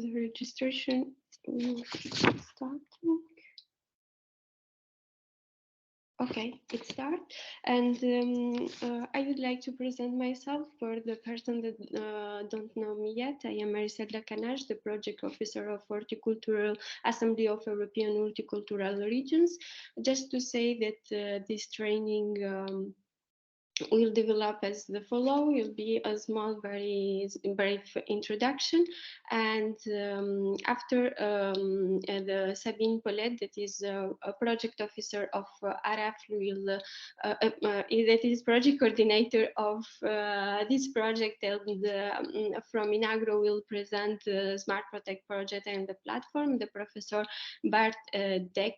the registration will start. Okay, it starts. And I would like to present myself for the person that don't know me yet. I am Mariselda Canaj, the project officer of Horticultural Assembly of European Multicultural Regions. Just to say that this training will develop as the follow. Will be a small, very brief introduction, and after the Sabine Paulette, that is a project officer of ARAF, will that is project coordinator of this project, and from Inagro will present the SmartProtect project and the platform. The professor Bart Deck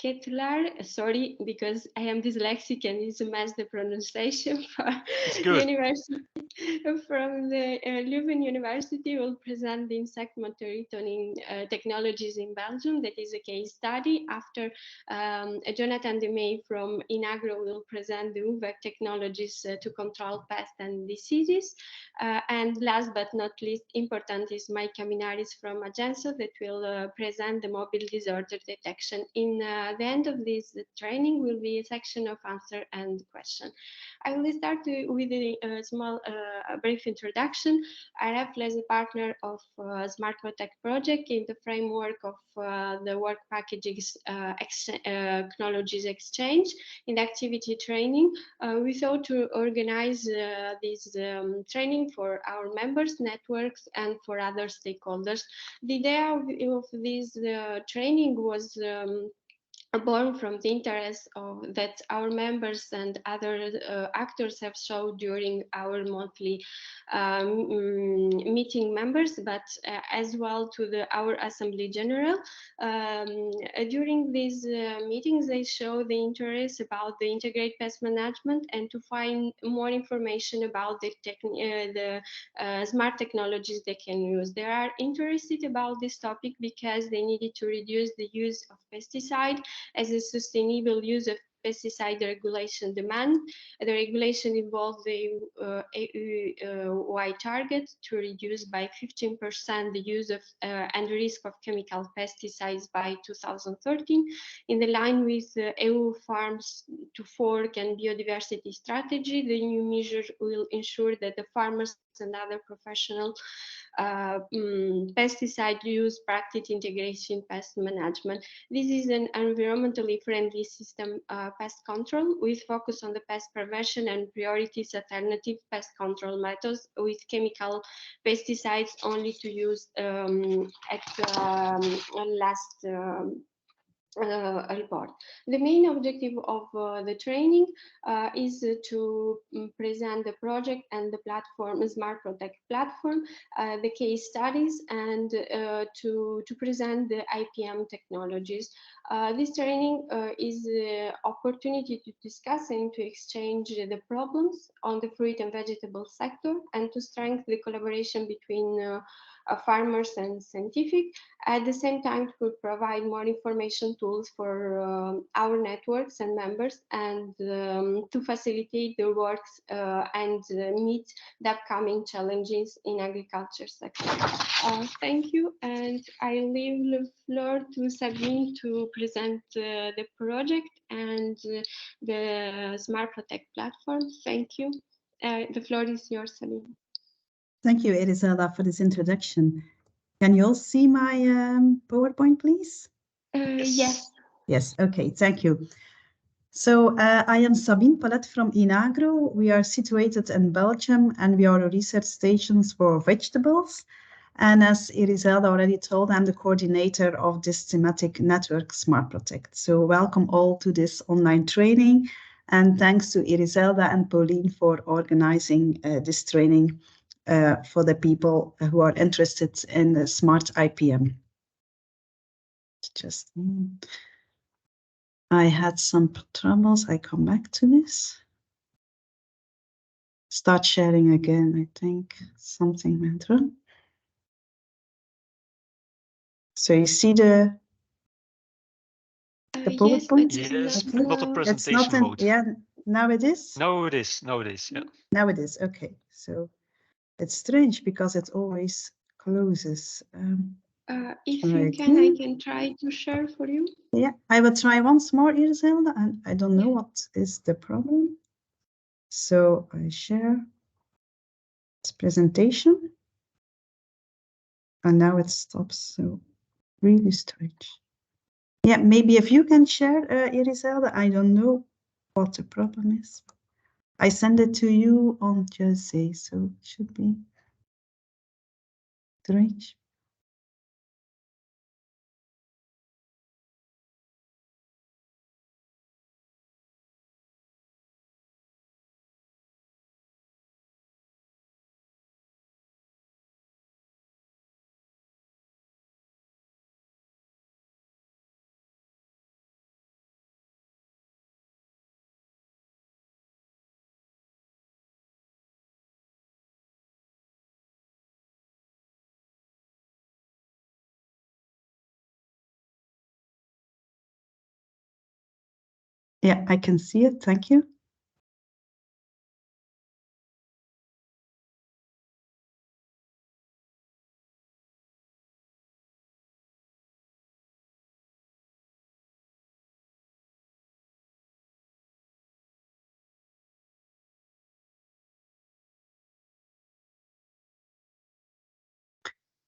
Kettler, sorry, because I am dyslexic and it's a mess the pronunciation for university. From the Leuven University will present the insect monitoring technologies in Belgium. That is a case study. After Jonathan Demey from Inagro will present the UVEC technologies to control pests and diseases. And last but not least important is Mike Caminaris from Agenso that will present the mobile disorder detection. In the end of this training will be a section of answer and question. I will start with a small brief introduction. RF is a partner of SmartPortect project in the framework of the work packages technologies exchange. In the activity training, we thought to organize this training for our members, networks, and for other stakeholders. The idea of this training was born from the interest that our members and other actors have shown during our monthly meeting members, but as well to our Assembly General. During these meetings, they show the interest about the integrated pest management and to find more information about the smart technologies they can use. They are interested about this topic because they needed to reduce the use of pesticide as a sustainable use of pesticide regulation demand. The regulation involves the EU-wide target to reduce by 15% the use of and risk of chemical pesticides by 2013. In the line with the EU Farms to Fork and biodiversity strategy, the new measure will ensure that the farmers and other professional pesticide use practice integration pest management. This is an environmentally friendly system pest control with focus on the pest prevention and priorities alternative pest control methods with chemical pesticides only to use at last report. The main objective of the training is to present the project and the platform, SmartProtect platform, the case studies, and to present the IPM technologies. This training is an opportunity to discuss and to exchange the problems on the fruit and vegetable sector and to strengthen the collaboration between farmers and scientific. At the same time, to provide more information tools for our networks and members, and to facilitate their works and meet the upcoming challenges in agriculture sector. Thank you, and I leave the floor to Sabine to present the project and the SmartProtect platform. Thank you. The floor is yours, Sabine. Thank you, Eriselda, for this introduction. Can you all see my PowerPoint, please? Yes. Yes, okay, thank you. So I am Sabine Paulette from Inagro. We are situated in Belgium and we are a research station for vegetables. And as Eriselda already told, I'm the coordinator of this thematic network, SmartProtect. So welcome all to this online training. And thanks to Eriselda and Pauline for organizing this training for the people who are interested in the smart IPM. Just, I had some troubles. I come back to this. Start sharing again. I think something went wrong. So you see the PowerPoint? Yes, okay. Not a presentation mode. Yeah, now it is? No, it is. No, it is, yeah. Now it is, okay. So it's strange because it always closes. If you can, I can try to share for you. Yeah, I will try once more, Iriselda, and I don't know what is the problem. So I share this presentation, and now it stops. So really strange. Yeah, maybe if you can share, Iriselda, I don't know what the problem is. I send it to you on Tuesday, so it should be strange. Yeah, I can see it. Thank you.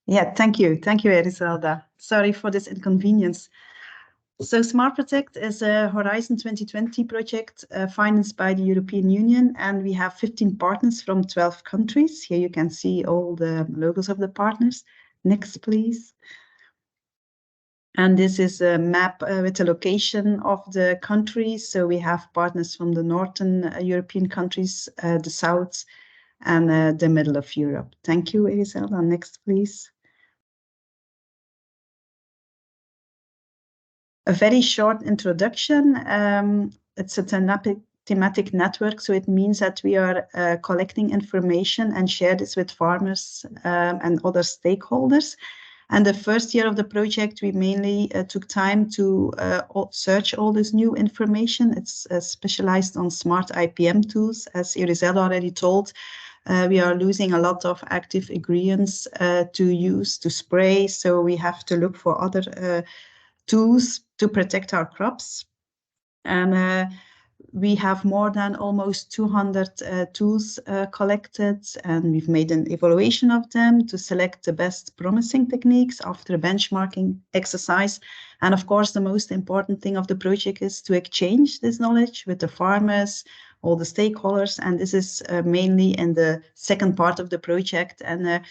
Yeah, thank you. Thank you, Iriselda. Sorry for this inconvenience. So SmartProtect is a Horizon 2020 project financed by the European Union, and we have 15 partners from 12 countries. Here you can see all the logos of the partners. Next, please. And this is a map with the location of the countries. So we have partners from the Northern European countries, the South, and the middle of Europe. Thank you, Iriselda. Next, please. A very short introduction. It's a thematic network, so it means that we are collecting information and share this with farmers and other stakeholders. And the first year of the project, we mainly took time to search all this new information. It's specialized on smart IPM tools. As Iriselda already told, we are losing a lot of active ingredients to use to spray, so we have to look for other tools to protect our crops. And we have more than almost 200 tools collected, and we've made an evaluation of them to select the best promising techniques after a benchmarking exercise. And of course, the most important thing of the project is to exchange this knowledge with the farmers, all the stakeholders, and this is mainly in the second part of the project. And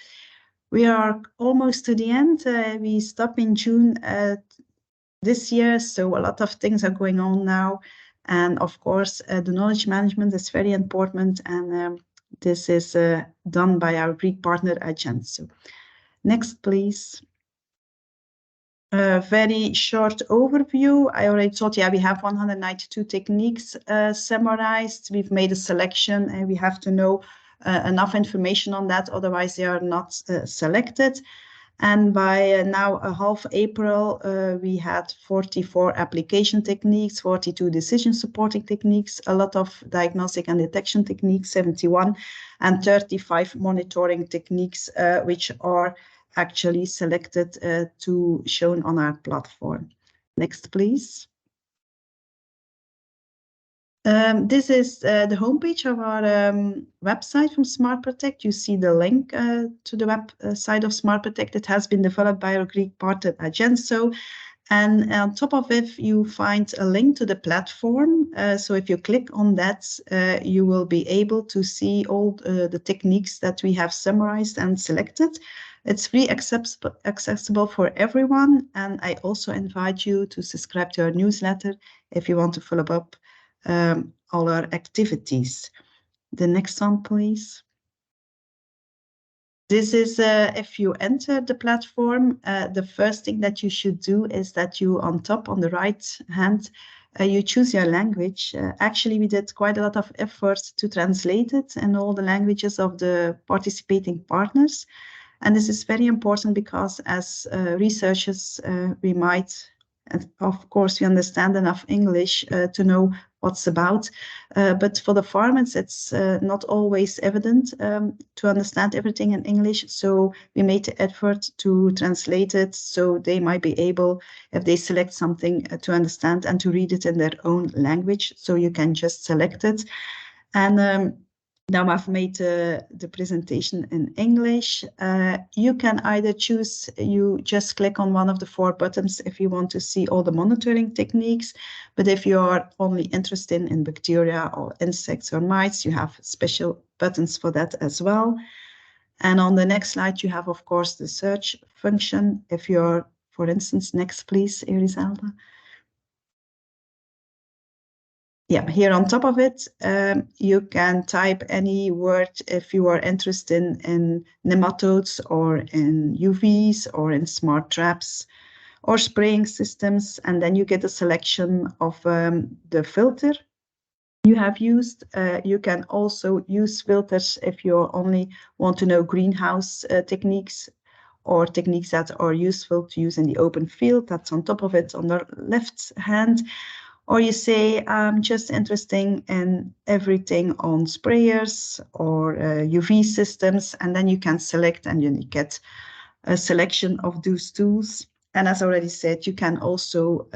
we are almost to the end. We stop in June this year, so a lot of things are going on now. And of course, the knowledge management is very important, and this is done by our Greek partner, Agenso. Next, please. A very short overview. I already told you, we have 192 techniques summarized. We've made a selection, and we have to know enough information on that, otherwise they are not selected. And by now, half April, we had 44 application techniques, 42 decision supporting techniques, a lot of diagnostic and detection techniques, 71, and 35 monitoring techniques, which are actually selected to shown on our platform. Next, please. This is the homepage of our website from SmartProtect. You see the link to the website of SmartProtect. It has been developed by our Greek partner Agenso. And on top of it, you find a link to the platform. So if you click on that, you will be able to see all the techniques that we have summarized and selected. It's free accessible for everyone. And I also invite you to subscribe to our newsletter if you want to follow up all our activities. The next one, please. This is if you enter the platform, the first thing that you should do is that you, on top, on the right hand, you choose your language. Actually, we did quite a lot of effort to translate it in all the languages of the participating partners. And this is very important because as researchers, we might And of course, we understand enough English to know what's about. But for the farmers, it's not always evident to understand everything in English. So we made the effort to translate it so they might be able, if they select something, to understand and to read it in their own language. So you can just select it. And now I've made the presentation in English. You can either choose, you just click on one of the 4 buttons if you want to see all the monitoring techniques. But if you are only interested in bacteria or insects or mites, you have special buttons for that as well. And on the next slide, you have, of course, the search function. If you're, for instance, next, please, Erisalda. Yeah, here on top of it, you can type any word if you are interested in nematodes or in UVs or in smart traps or spraying systems. And then you get a selection of the filter you have used. You can also use filters if you only want to know greenhouse techniques or techniques that are useful to use in the open field. That's on top of it on the left hand. Or you say, I'm just interested in everything on sprayers or UV systems, and then you can select and you get a selection of those tools. And as I already said, you can also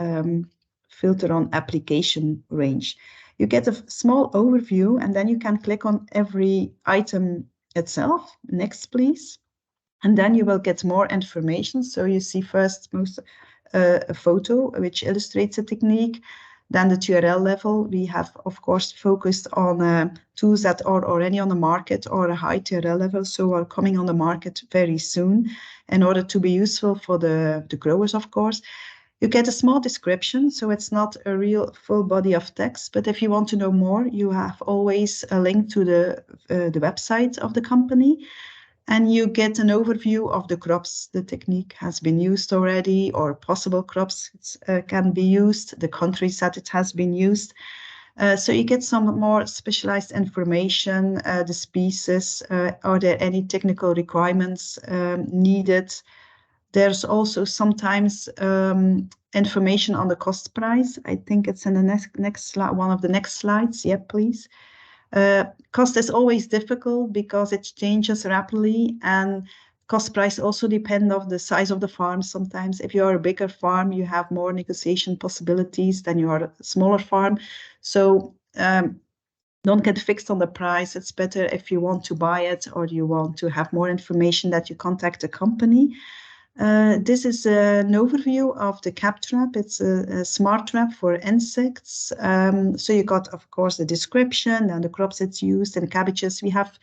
filter on application range. You get a small overview, and then you can click on every item itself. Next, please. And then you will get more information. So you see first a photo which illustrates a technique. Then the TRL level, we have, of course, focused on tools that are already on the market or a high TRL level, so are coming on the market very soon in order to be useful for the growers, of course. You get a small description, so it's not a real full body of text, but if you want to know more, you have always a link to the website of the company. And you get an overview of the crops the technique has been used already, or possible crops can be used, the countries that it has been used. So you get some more specialized information, the species, are there any technical requirements needed? There's also sometimes information on the cost price. I think it's in the next slide, one of the next slides. Yeah, please. Cost is always difficult because it changes rapidly, and cost price also depend on the size of the farm. Sometimes if you are a bigger farm, you have more negotiation possibilities than you are a smaller farm. So don't get fixed on the price. It's better if you want to buy it or you want to have more information that you contact the company. This is an overview of the cap trap. It's a smart trap for insects. So you got, of course, the description and the crops it's used and cabbages. We have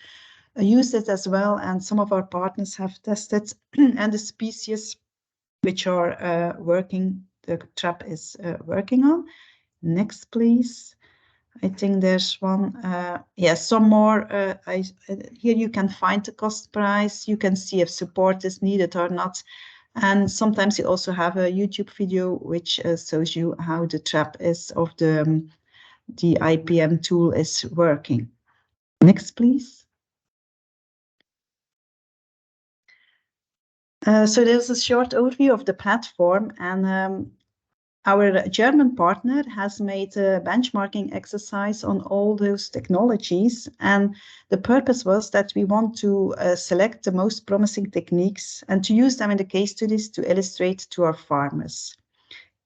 used it as well, and some of our partners have tested and the species which are working, the trap is working on. Next, please. I think there's one, yes, some more. Here you can find the cost price. You can see if support is needed or not. And sometimes you also have a YouTube video which shows you how the trap is of the IPM tool is working. Next, please. So there's a short overview of the platform, and our German partner has made a benchmarking exercise on all those technologies, and the purpose was that we want to select the most promising techniques and to use them in the case studies to illustrate to our farmers.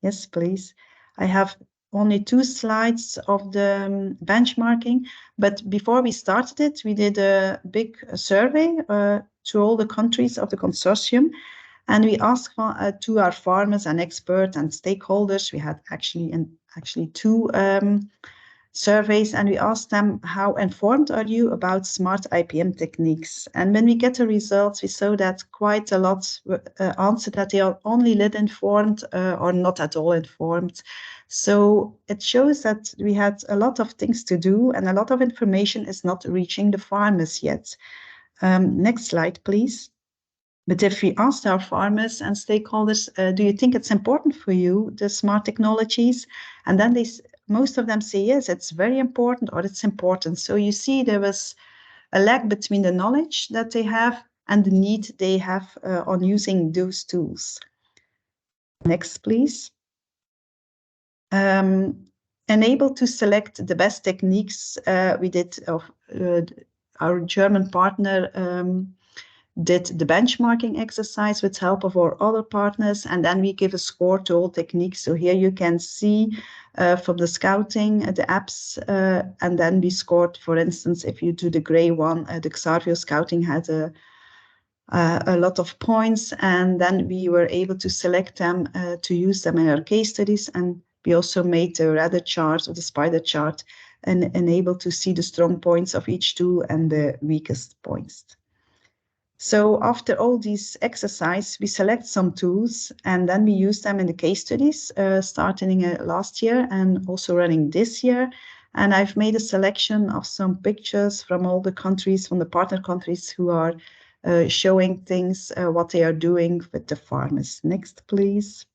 Yes, please. I have only 2 slides of the benchmarking, but before we started it, we did a big survey to all the countries of the consortium. And we asked to our farmers and experts and stakeholders. We had actually 2 surveys, and we asked them, how informed are you about smart IPM techniques? And when we get the results, we saw that quite a lot answered that they are only little informed or not at all informed. So it shows that we had a lot of things to do, and a lot of information is not reaching the farmers yet. Next slide, please. But if we asked our farmers and stakeholders, do you think it's important for you, the smart technologies? And then most of them say, yes, it's very important, or it's important. So you see there was a lag between the knowledge that they have and the need they have on using those tools. Next, please. able to select the best techniques. We did our German partner did the benchmarking exercise with help of our other partners, and then we give a score to all techniques. So here you can see from the scouting the apps, and then we scored, for instance, if you do the gray one, the Xarvio scouting had a lot of points, and then we were able to select them to use them in our case studies. And we also made the radar chart or the spider chart and able to see the strong points of each tool and the weakest points. So after all these exercises, we select some tools and then we use them in the case studies, starting last year and also running this year. And I've made a selection of some pictures from all the countries, from the partner countries, who are showing things, what they are doing with the farmers. Next, please.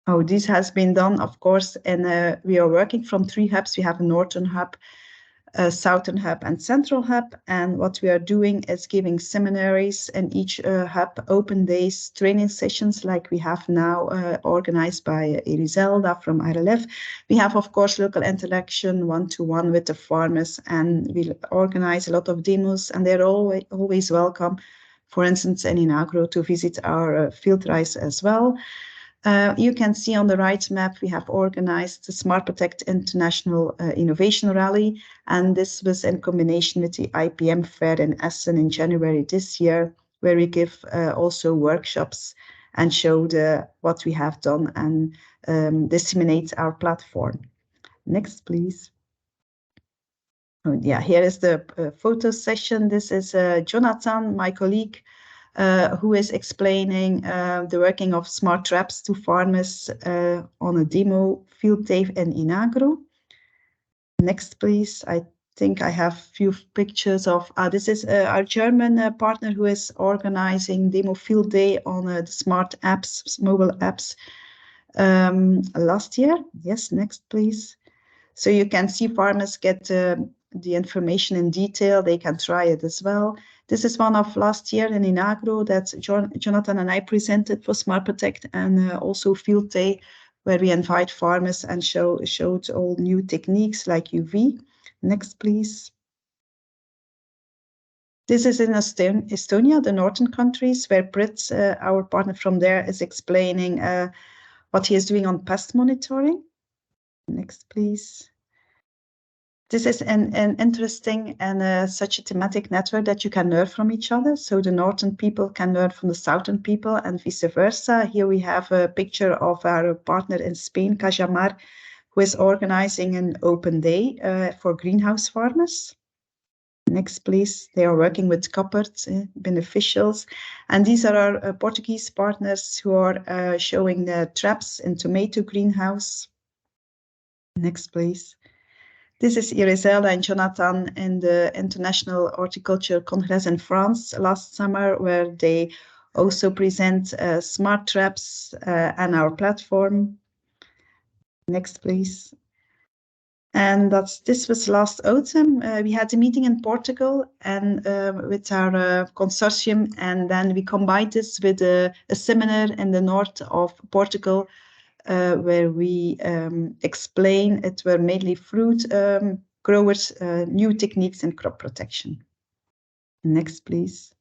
Oh, this has been done, of course, and we are working from 3 hubs. We have a Northern hub, a Southern hub, and Central hub. And what we are doing is giving seminaries in each hub, open days, training sessions like we have now organized by Irizelda from RLF. We have, of course, local interaction one-to-one with the farmers, and we organize a lot of demos, and they're always welcome, for instance, in Inagro, to visit our field rice as well. You can see on the right map, we have organized the SmartPortect International Innovation Rally, and this was in combination with the IPM Fair in Essen in January this year, where we give also workshops and show what we have done and disseminate our platform. Next, please. Oh, yeah, here is the photo session. This is Jonathan, my colleague, who is explaining the working of smart traps to farmers on a demo field day in Inagro. Next, please. I think I have a few pictures of, this is our German partner who is organizing demo field day on the smart apps, mobile apps last year. Yes, next, please. So you can see farmers get the information in detail. They can try it as well. This is one of last year in Inagro that Jonathan and I presented for SmartProtect, and also field day where we invite farmers and showed all new techniques like UV. Next, please. This is in Estonia, the northern countries, where Brits, our partner from there, is explaining what he is doing on pest monitoring. Next, please. This is an interesting and such a thematic network that you can learn from each other. So the northern people can learn from the southern people and vice versa. Here we have a picture of our partner in Spain, Cajamar, who is organizing an open day for greenhouse farmers. Next, please. They are working with cupboards, beneficials. And these are our Portuguese partners who are showing the traps in tomato greenhouse. Next, please. This is Irizelda and Jonathan in the International Horticulture Congress in France last summer, where they also present smart traps and our platform. Next, please. And this was last autumn. We had a meeting in Portugal and with our consortium, and then we combined this with a seminar in the north of Portugal, where we explain it were mainly fruit growers, new techniques in crop protection. Next, please.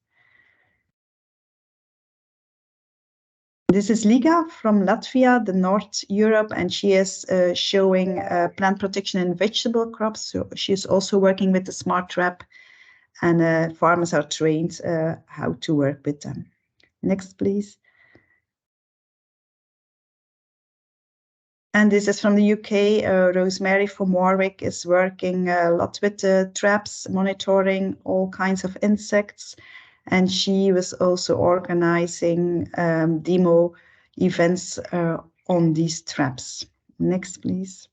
This is Liga from Latvia, the North Europe, and she is showing plant protection in vegetable crops. So she is also working with the smart trap, and farmers are trained how to work with them. Next, please. And this is from the UK. Rosemary from Warwick is working a lot with the traps, monitoring all kinds of insects. And she was also organizing demo events on these traps. Next, please.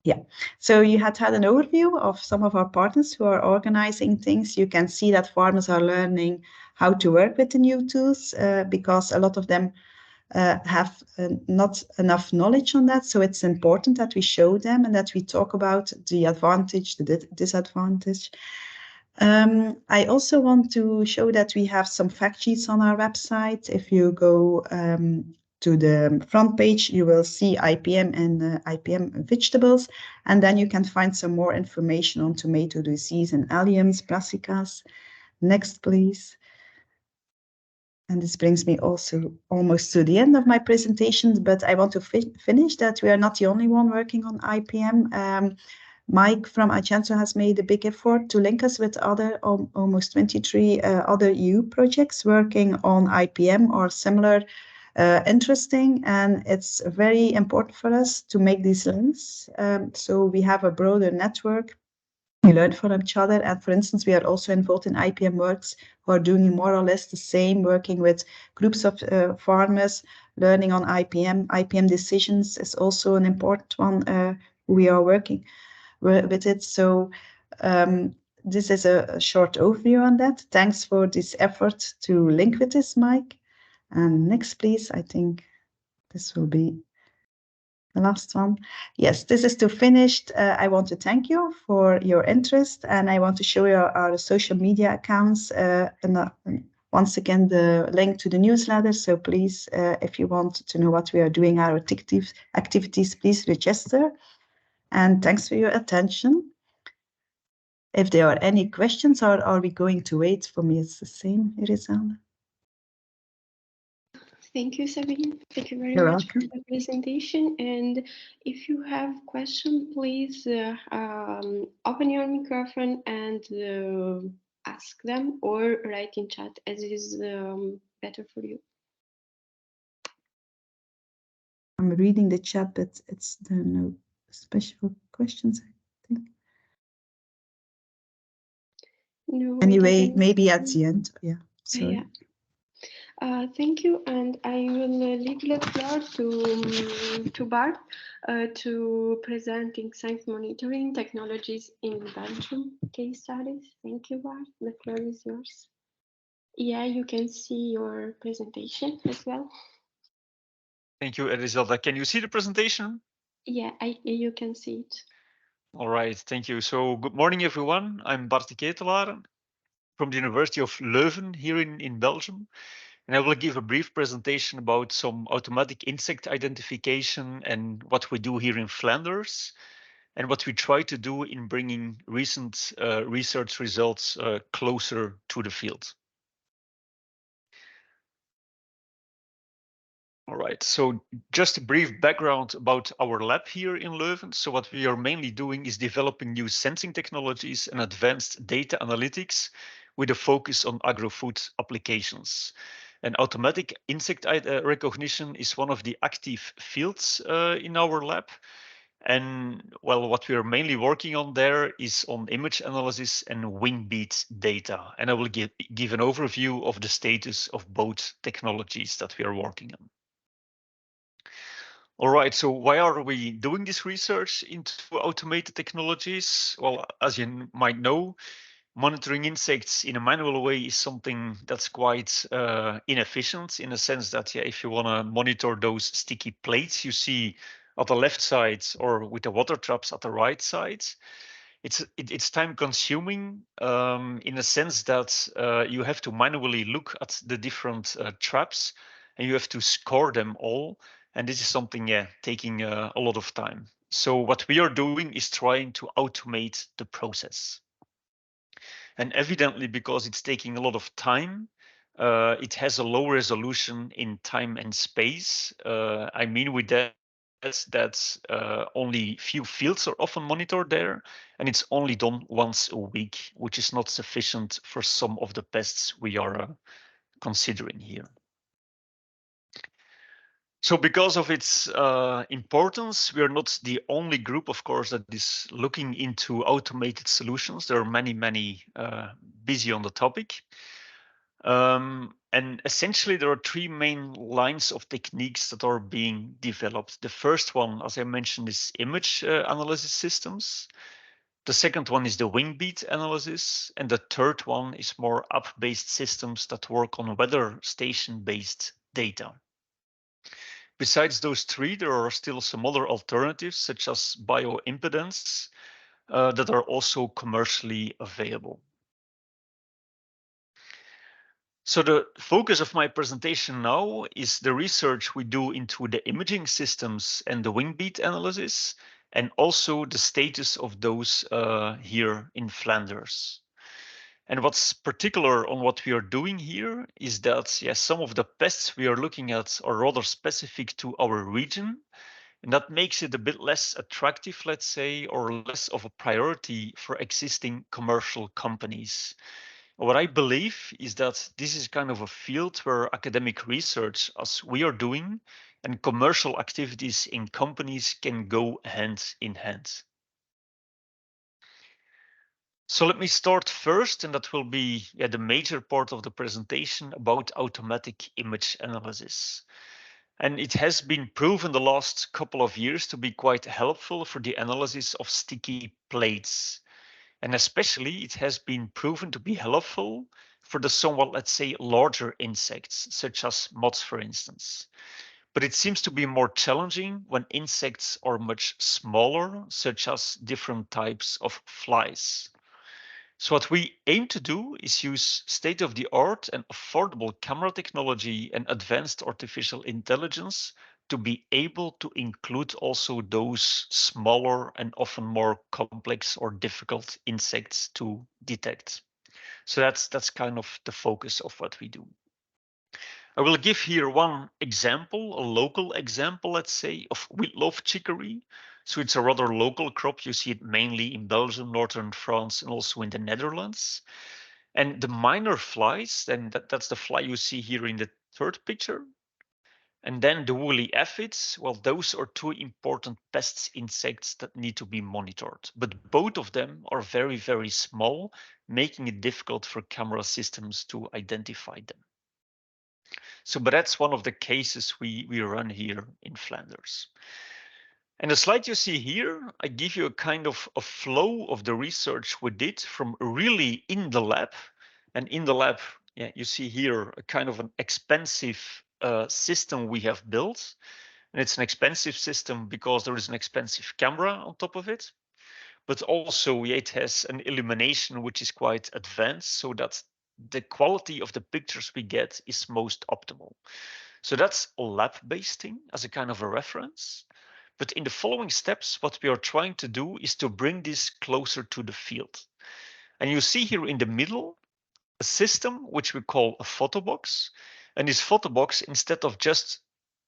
Yeah, so you had an overview of some of our partners who are organizing things. You can see that farmers are learning how to work with the new tools because a lot of them have not enough knowledge on that. So it's important that we show them and that we talk about the advantage, the disadvantage. I also want to show that we have some fact sheets on our website. If you go to the front page, you will see IPM and IPM vegetables, and then you can find some more information on tomato disease and alliums, brassicas. Next, please. And this brings me also almost to the end of my presentation, but I want to finish that we are not the only one working on IPM. Mike from Acento has made a big effort to link us with other almost 23 other EU projects working on IPM or similar interesting, and it's very important for us to make these links. So we have a broader network. We learn from each other, and for instance, we are also involved in IPM works who are doing more or less the same, working with groups of farmers, learning on IPM. IPM decisions is also an important one. We are working with it. So this is a short overview on that. Thanks for this effort to link with this, Mike. And next, please. I think this will be the last one. Yes, this is to finish. I want to thank you for your interest, and I want to show you our social media accounts. Once again, the link to the newsletter. So please, if you want to know what we are doing, our activities, please register. And thanks for your attention. If there are any questions, or are we going to wait? For me, it's the same, Irizana. Thank you, Sabine. Thank you very You're much welcome. for the presentation. And if you have questions, please open your microphone and ask them, or write in chat, as is better for you. I'm reading the chat, but there are no special questions, I think. No, anyway, maybe at the end. Yeah, sorry. Yeah. Thank you, and I will leave the floor to Bart to presenting science monitoring technologies in Belgium case studies. Thank you, Bart. The floor is yours. Yeah, you can see your presentation as well. Thank you, Eliselda. Can you see the presentation? Yeah, you can see it. All right, thank you. So good morning, everyone. I'm Bart de Ketelaar from the University of Leuven here in Belgium. And I will give a brief presentation about some automatic insect identification and what we do here in Flanders and what we try to do in bringing recent research results closer to the field. All right, so just a brief background about our lab here in Leuven. So what we are mainly doing is developing new sensing technologies and advanced data analytics with a focus on agro-food applications. And automatic insect recognition is one of the active fields in our lab. And well, what we are mainly working on there is on image analysis and wing beat data. And I will give an overview of the status of both technologies that we are working on. All right, so why are we doing this research into automated technologies? Well, as you might know, monitoring insects in a manual way is something that's quite inefficient in the sense that if you want to monitor those sticky plates you see at the left side or with the water traps at the right side, it's time consuming in a sense that you have to manually look at the different traps and you have to score them all. And this is something, taking a lot of time. So what we are doing is trying to automate the process. And evidently, because it's taking a lot of time, it has a low resolution in time and space. I mean with that only few fields are often monitored there, and it's only done once a week, which is not sufficient for some of the pests we are considering here. So because of its importance, we are not the only group, of course, that is looking into automated solutions. There are many busy on the topic. And essentially, there are three main lines of techniques that are being developed. The first one, as I mentioned, is image analysis systems. The second one is the wing beat analysis. And the third one is more app-based systems that work on weather station-based data. Besides those three, there are still some other alternatives, such as bioimpedance, that are also commercially available. So the focus of my presentation now is the research we do into the imaging systems and the wing beat analysis, and also the status of those here in Flanders. And what's particular on what we are doing here is that, yes, some of the pests we are looking at are rather specific to our region, and that makes it a bit less attractive, let's say, or less of a priority for existing commercial companies. What I believe is that this is kind of a field where academic research, as we are doing, and commercial activities in companies can go hand in hand. So let me start first, and that will be the major part of the presentation about automatic image analysis. And it has been proven the last couple of years to be quite helpful for the analysis of sticky plates. And especially it has been proven to be helpful for the somewhat, let's say, larger insects, such as moths, for instance. But it seems to be more challenging when insects are much smaller, such as different types of flies. So what we aim to do is use state-of-the-art and affordable camera technology and advanced artificial intelligence to be able to include also those smaller and often more complex or difficult insects to detect. So that's kind of the focus of what we do. I will give here one example, a local example, let's say, of wheatloaf chicory. So it's a rather local crop. You see it mainly in Belgium, northern France, and also in the Netherlands. And the minor flies, then that's the fly you see here in the third picture. And then the woolly aphids, well, those are two important pests, insects that need to be monitored. But both of them are very, very small, making it difficult for camera systems to identify them. So, but that's one of the cases we run here in Flanders. And the slide you see here, I give you a kind of a flow of the research we did from really in the lab. And in the lab, yeah, you see here a kind of an expensive system we have built. And it's an expensive system because there is an expensive camera on top of it. But also it has an illumination which is quite advanced so that the quality of the pictures we get is most optimal. So that's a lab-based thing as a kind of a reference. But in the following steps, what we are trying to do is to bring this closer to the field. And you see here in the middle, a system which we call a photo box. And this photo box, instead of just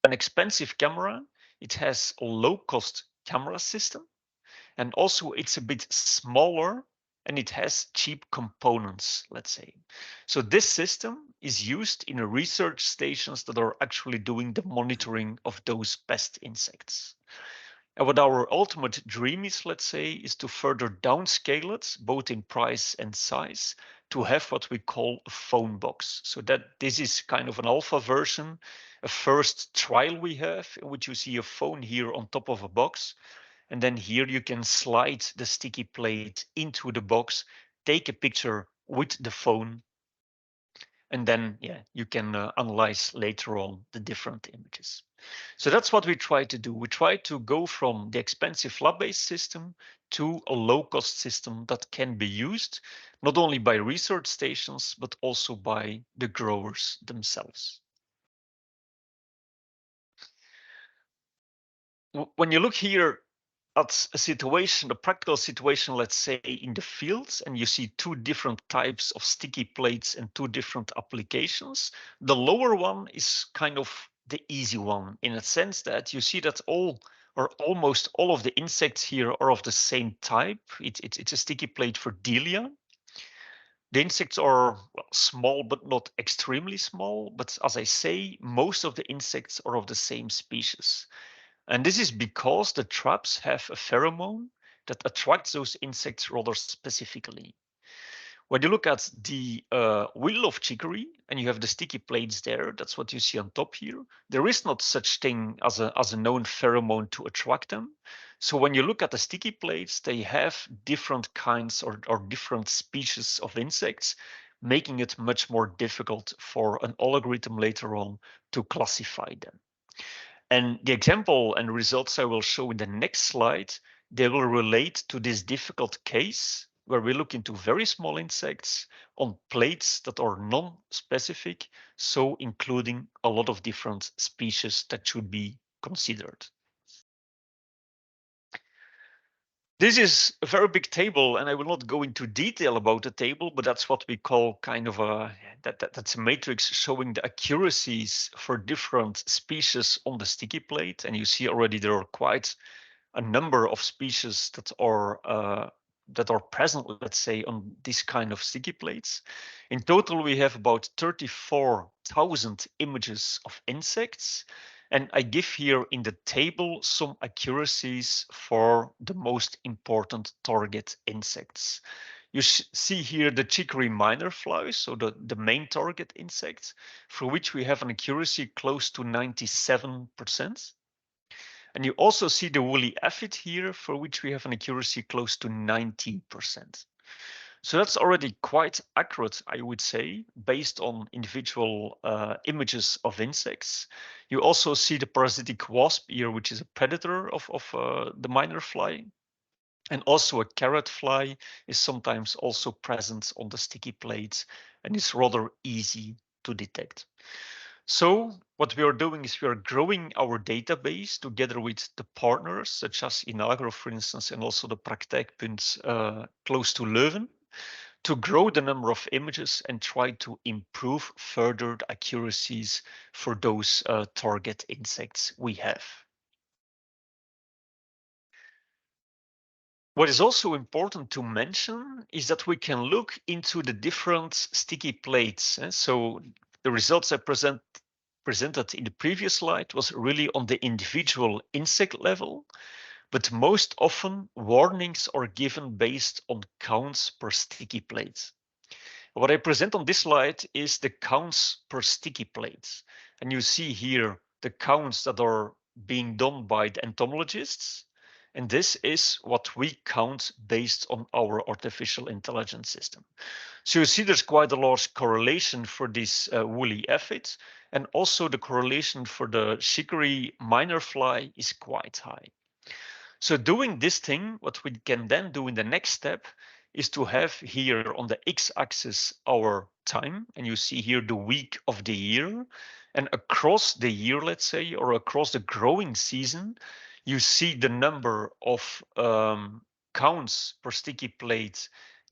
an expensive camera, it has a low-cost camera system. And also it's a bit smaller and it has cheap components, let's say. So this system is used in research stations that are actually doing the monitoring of those pest insects. And what our ultimate dream is, let's say, is to further downscale it, both in price and size, to have what we call a phone box. So that this is kind of an alpha version, a first trial we have, in which you see a phone here on top of a box. And then here you can slide the sticky plate into the box, take a picture with the phone, and then you can analyze later on the different images. So that's what we try to do. We try to go from the expensive lab-based system to a low-cost system that can be used not only by research stations, but also by the growers themselves. When you look here at a situation, a practical situation, let's say in the fields, and you see two different types of sticky plates and two different applications, the lower one is kind of the easy one in a sense that you see that all or almost all of the insects here are of the same type. It's a sticky plate for Delia. The insects are small, but not extremely small. But as I say, most of the insects are of the same species. And this is because the traps have a pheromone that attracts those insects rather specifically. When you look at the wheel of chicory and you have the sticky plates there, that's what you see on top here. There is not such thing as a known pheromone to attract them. So when you look at the sticky plates, they have different kinds or different species of insects, making it much more difficult for an algorithm later on to classify them. And the example and results I will show in the next slide, they will relate to this difficult case where we look into very small insects on plates that are non-specific, so including a lot of different species that should be considered. This is a very big table, and I will not go into detail about the table, but that's what we call kind of that's a matrix showing the accuracies for different species on the sticky plate. And you see already there are quite a number of species that are present, let's say, on this kind of sticky plates. In total, we have about 34,000 images of insects. And I give here in the table some accuracies for the most important target insects. You see here the chicory minor flies, so the main target insects, for which we have an accuracy close to 97%. And you also see the woolly aphid here, for which we have an accuracy close to 90%. So that's already quite accurate, I would say, based on individual images of insects. You also see the parasitic wasp here, which is a predator of the minor fly. And also a carrot fly is sometimes also present on the sticky plates and is rather easy to detect. So what we are doing is we are growing our database together with the partners, such as Inagro, for instance, and also the Praktijkpunt close to Leuven, to grow the number of images and try to improve further the accuracies for those target insects we have. What is also important to mention is that we can look into the different sticky plates. So the results I presented in the previous slide was really on the individual insect level, but most often warnings are given based on counts per sticky plate. What I present on this slide is the counts per sticky plate. And you see here the counts that are being done by the entomologists. And this is what we count based on our artificial intelligence system. So you see there's quite a large correlation for this woolly aphid, and also the correlation for the chicory minor fly is quite high. So doing this thing, what we can then do in the next step is to have here on the x-axis our time, and you see here the week of the year, and across the year, let's say, or across the growing season, you see the number of counts per sticky plate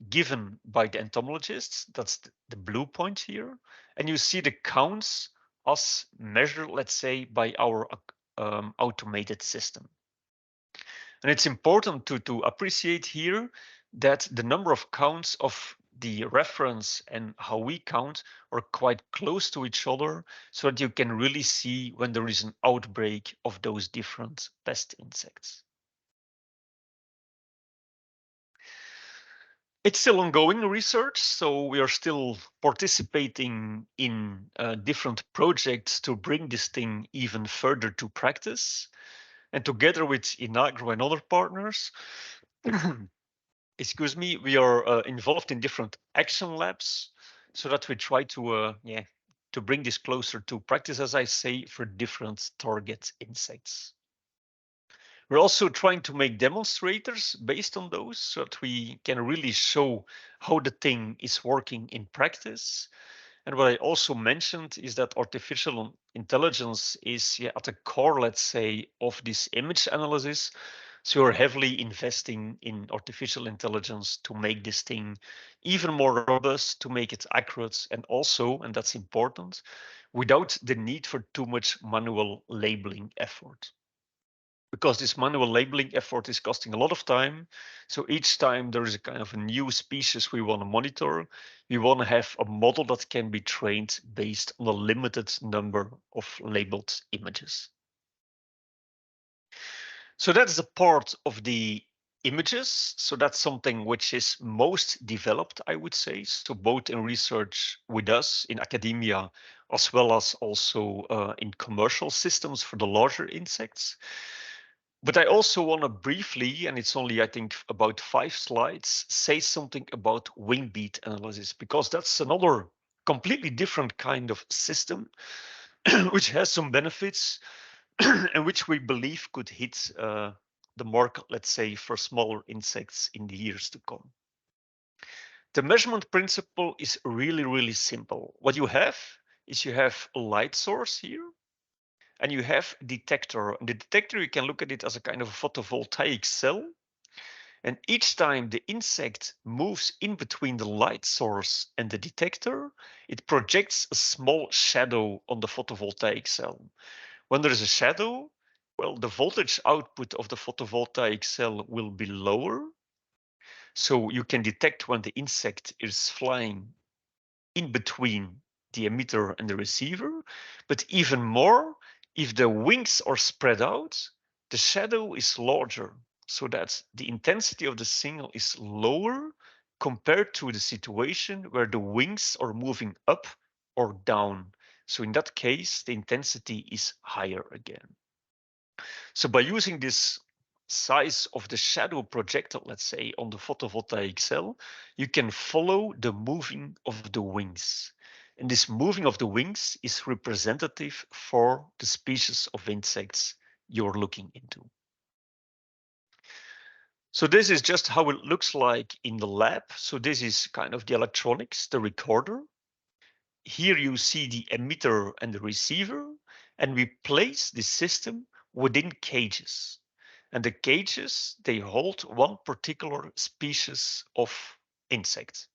given by the entomologists. That's the blue point here. And you see the counts as measured, let's say, by our automated system. And it's important to appreciate here that the number of counts of the reference and how we count are quite close to each other, so that you can really see when there is an outbreak of those different pest insects. It's still ongoing research, so we are still participating in different projects to bring this thing even further to practice. And together with Inagro and other partners, excuse me, we are involved in different action labs so that we try to bring this closer to practice, as I say, for different target insects. We're also trying to make demonstrators based on those so that we can really show how the thing is working in practice. And what I also mentioned is that artificial intelligence is at the core, let's say, of this image analysis. So we're heavily investing in artificial intelligence to make this thing even more robust, to make it accurate, and also, and that's important, without the need for too much manual labeling effort. Because this manual labeling effort is costing a lot of time. So each time there is a kind of a new species we want to monitor, we want to have a model that can be trained based on a limited number of labeled images. So that's a part of the images. So that's something which is most developed, I would say. So both in research with us in academia, as well as also in commercial systems for the larger insects. But I also want to briefly, and it's only, I think, about 5 slides, say something about wing beat analysis, because that's another completely different kind of system, which has some benefits and which we believe could hit the market, let's say, for smaller insects in the years to come. The measurement principle is really, really simple. What you have is you have a light source here, and you have detector. And the detector, you can look at it as a kind of a photovoltaic cell. And each time the insect moves in between the light source and the detector, it projects a small shadow on the photovoltaic cell. When there is a shadow, well, the voltage output of the photovoltaic cell will be lower. So you can detect when the insect is flying in between the emitter and the receiver. But even more, if the wings are spread out, the shadow is larger, so that the intensity of the signal is lower compared to the situation where the wings are moving up or down. So in that case, the intensity is higher again. So by using this size of the shadow projected, let's say, on the photovoltaic cell, you can follow the moving of the wings. And this moving of the wings is representative for the species of insects you're looking into. So this is just how it looks like in the lab. So this is kind of the electronics, the recorder. Here you see the emitter and the receiver, and we place the system within cages. And the cages, they hold one particular species of insect.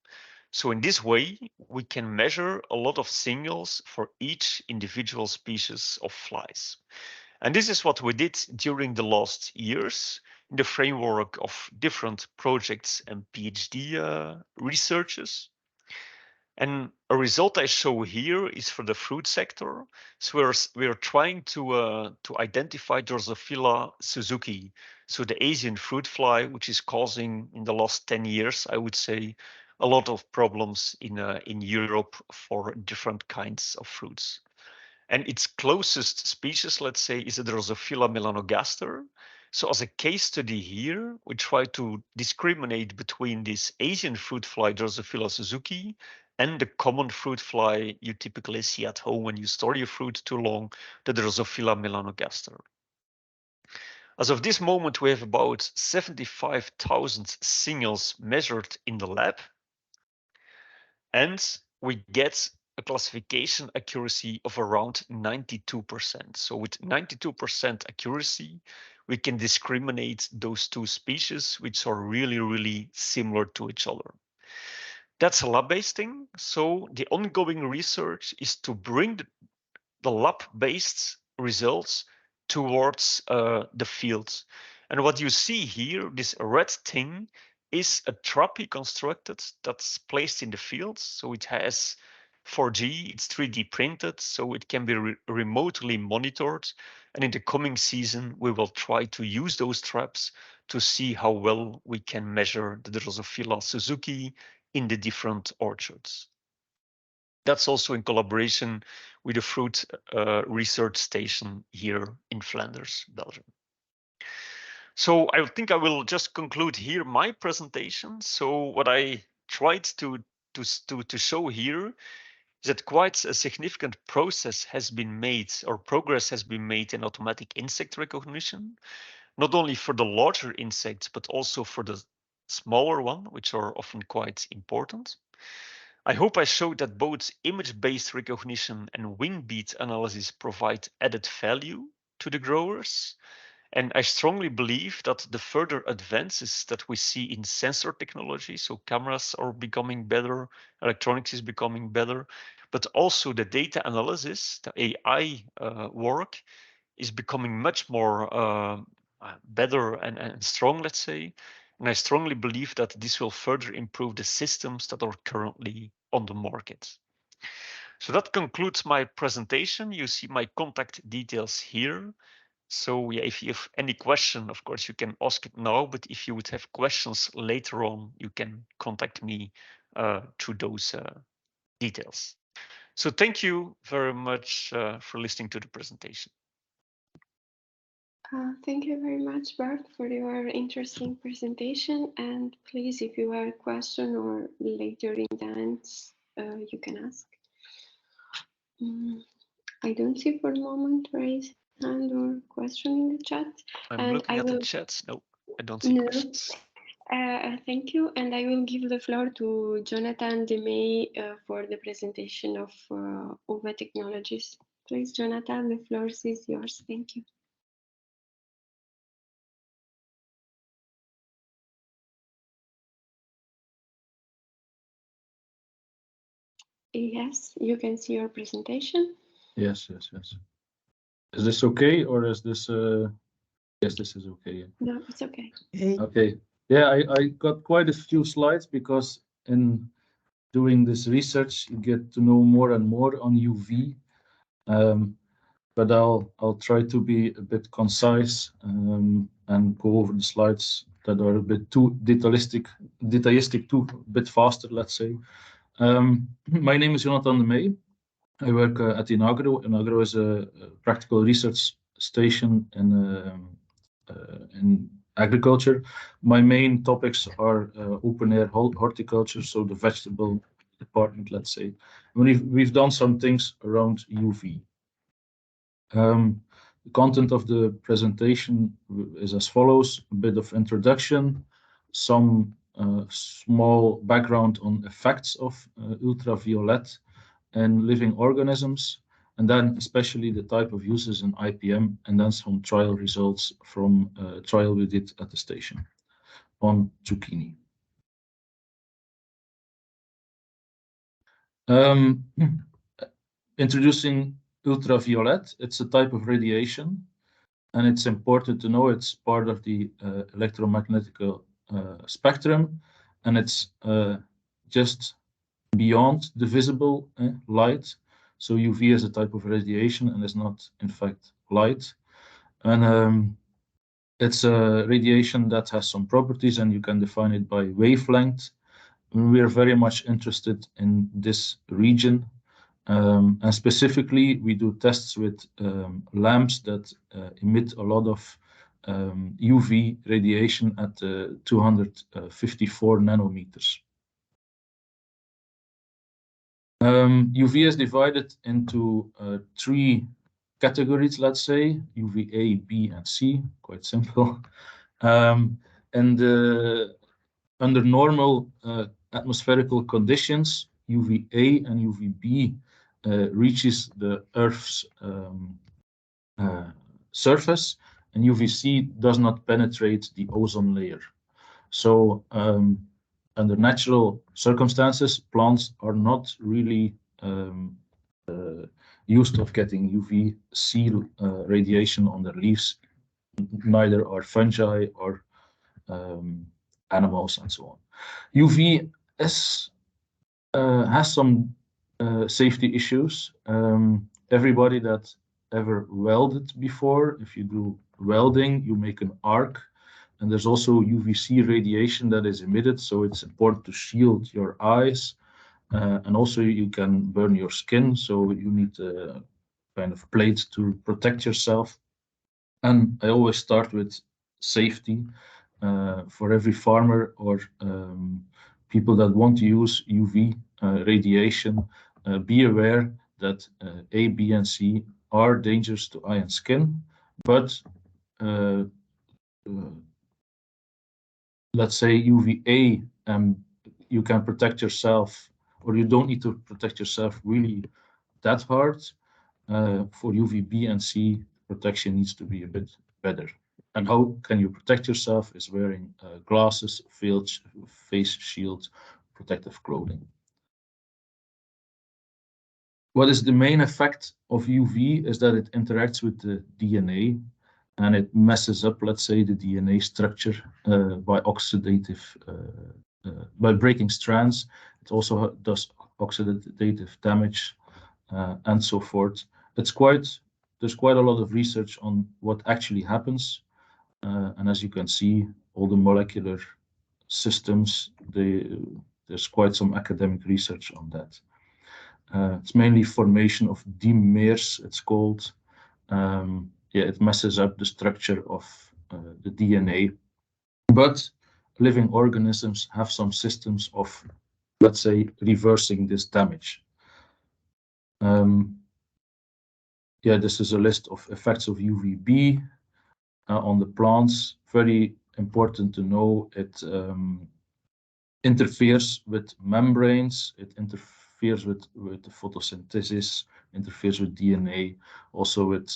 So in this way, we can measure a lot of signals for each individual species of flies. And this is what we did during the last years in the framework of different projects and PhD researches. And a result I show here is for the fruit sector. So we're trying to identify Drosophila suzuki, so the Asian fruit fly, which is causing in the last 10 years, I would say, a lot of problems in Europe for different kinds of fruits. And its closest species, let's say, is the Drosophila melanogaster. So as a case study here, we try to discriminate between this Asian fruit fly, Drosophila suzuki, and the common fruit fly you typically see at home when you store your fruit too long, the Drosophila melanogaster. As of this moment, we have about 75,000 signals measured in the lab, and we get a classification accuracy of around 92%. So with 92% accuracy, we can discriminate those two species, which are really, really similar to each other. That's a lab-based thing. So the ongoing research is to bring the lab-based results towards the field. And what you see here, this red thing, is a trap he constructed that's placed in the field. So it has 4G, it's 3D printed, so it can be remotely monitored. And in the coming season, we will try to use those traps to see how well we can measure the Drosophila suzuki in the different orchards. That's also in collaboration with the Fruit Research Station here in Flanders, Belgium. So I think I will just conclude here my presentation. So what I tried to show here is that quite a significant process has been made, or progress has been made, in automatic insect recognition, not only for the larger insects, but also for the smaller one, which are often quite important. I hope I showed that both image-based recognition and wing beat analysis provide added value to the growers. And I strongly believe that the further advances that we see in sensor technology, so cameras are becoming better, electronics is becoming better, but also the data analysis, the AI work is becoming much more better and strong, let's say. And I strongly believe that this will further improve the systems that are currently on the market. So that concludes my presentation. You see my contact details here. So yeah, if you have any question, of course, you can ask it now, but if you would have questions later on, you can contact me through those details. So thank you very much for listening to the presentation. Thank you very much, Bart, for your interesting presentation. And please, if you have a question or later in the end, you can ask. I don't see for the moment raise hand or question in the chat. I'm and looking at the chat. No, I don't see questions. Thank you, and I will give the floor to Jonathan Demey for the presentation of UV technologies. Please, Jonathan, the floor is yours. Thank you. Yes, you can see your presentation. Yes. Is this okay, or is this? Yes, this is okay. Yeah. No, it's okay. Okay. Yeah, I got quite a few slides because in doing this research, you get to know more and more on UV. But I'll try to be a bit concise and go over the slides that are a bit too detailistic too, a bit faster, let's say. My name is Jonathan de May. I work at Inagro. Inagro is a practical research station in agriculture. My main topics are open air horticulture, so the vegetable department, let's say. We've done some things around UV. The content of the presentation is as follows: a bit of introduction, some small background on effects of ultraviolet and living organisms, and then especially the type of uses in IPM, and then some trial results from a trial we did at the station on zucchini. Introducing ultraviolet, it's a type of radiation, and it's important to know it's part of the electromagnetic spectrum, and it's just beyond the visible light. So UV is a type of radiation and is not, in fact, light. And it's a radiation that has some properties, and you can define it by wavelength. We are very much interested in this region. And specifically, we do tests with lamps that emit a lot of UV radiation at 254 nanometers. UV is divided into three categories, let's say, UVA, B, and C, quite simple. And under normal atmospherical conditions, UVA and UVB reaches the Earth's surface, and UVC does not penetrate the ozone layer. So under natural circumstances, plants are not really used of getting UVC radiation on their leaves, neither are fungi or animals and so on. UV has some safety issues. Everybody that ever welded before, if you do welding, you make an arc, and there's also UVC radiation that is emitted, so it's important to shield your eyes, and also you can burn your skin, so you need a kind of plate to protect yourself. And I always start with safety. For every farmer or people that want to use UV radiation, be aware that A, B, and C are dangerous to eye and skin, but let's say UVA, you can protect yourself, or you don't need to protect yourself really that hard. For UVB and C, protection needs to be a bit better. And how can you protect yourself is wearing glasses, face shield, protective clothing. What is the main effect of UV is that it interacts with the DNA, and it messes up, let's say, the DNA structure by oxidative, by breaking strands. It also does oxidative damage and so forth. There's quite a lot of research on what actually happens, and as you can see, all the molecular systems, there's quite some academic research on that. It's mainly formation of dimers, it's called. Yeah, it messes up the structure of the DNA, but living organisms have some systems of, let's say, reversing this damage. Yeah, this is a list of effects of UVB on the plants. Very important to know, it interferes with membranes, it interferes with the photosynthesis, interferes with DNA, also with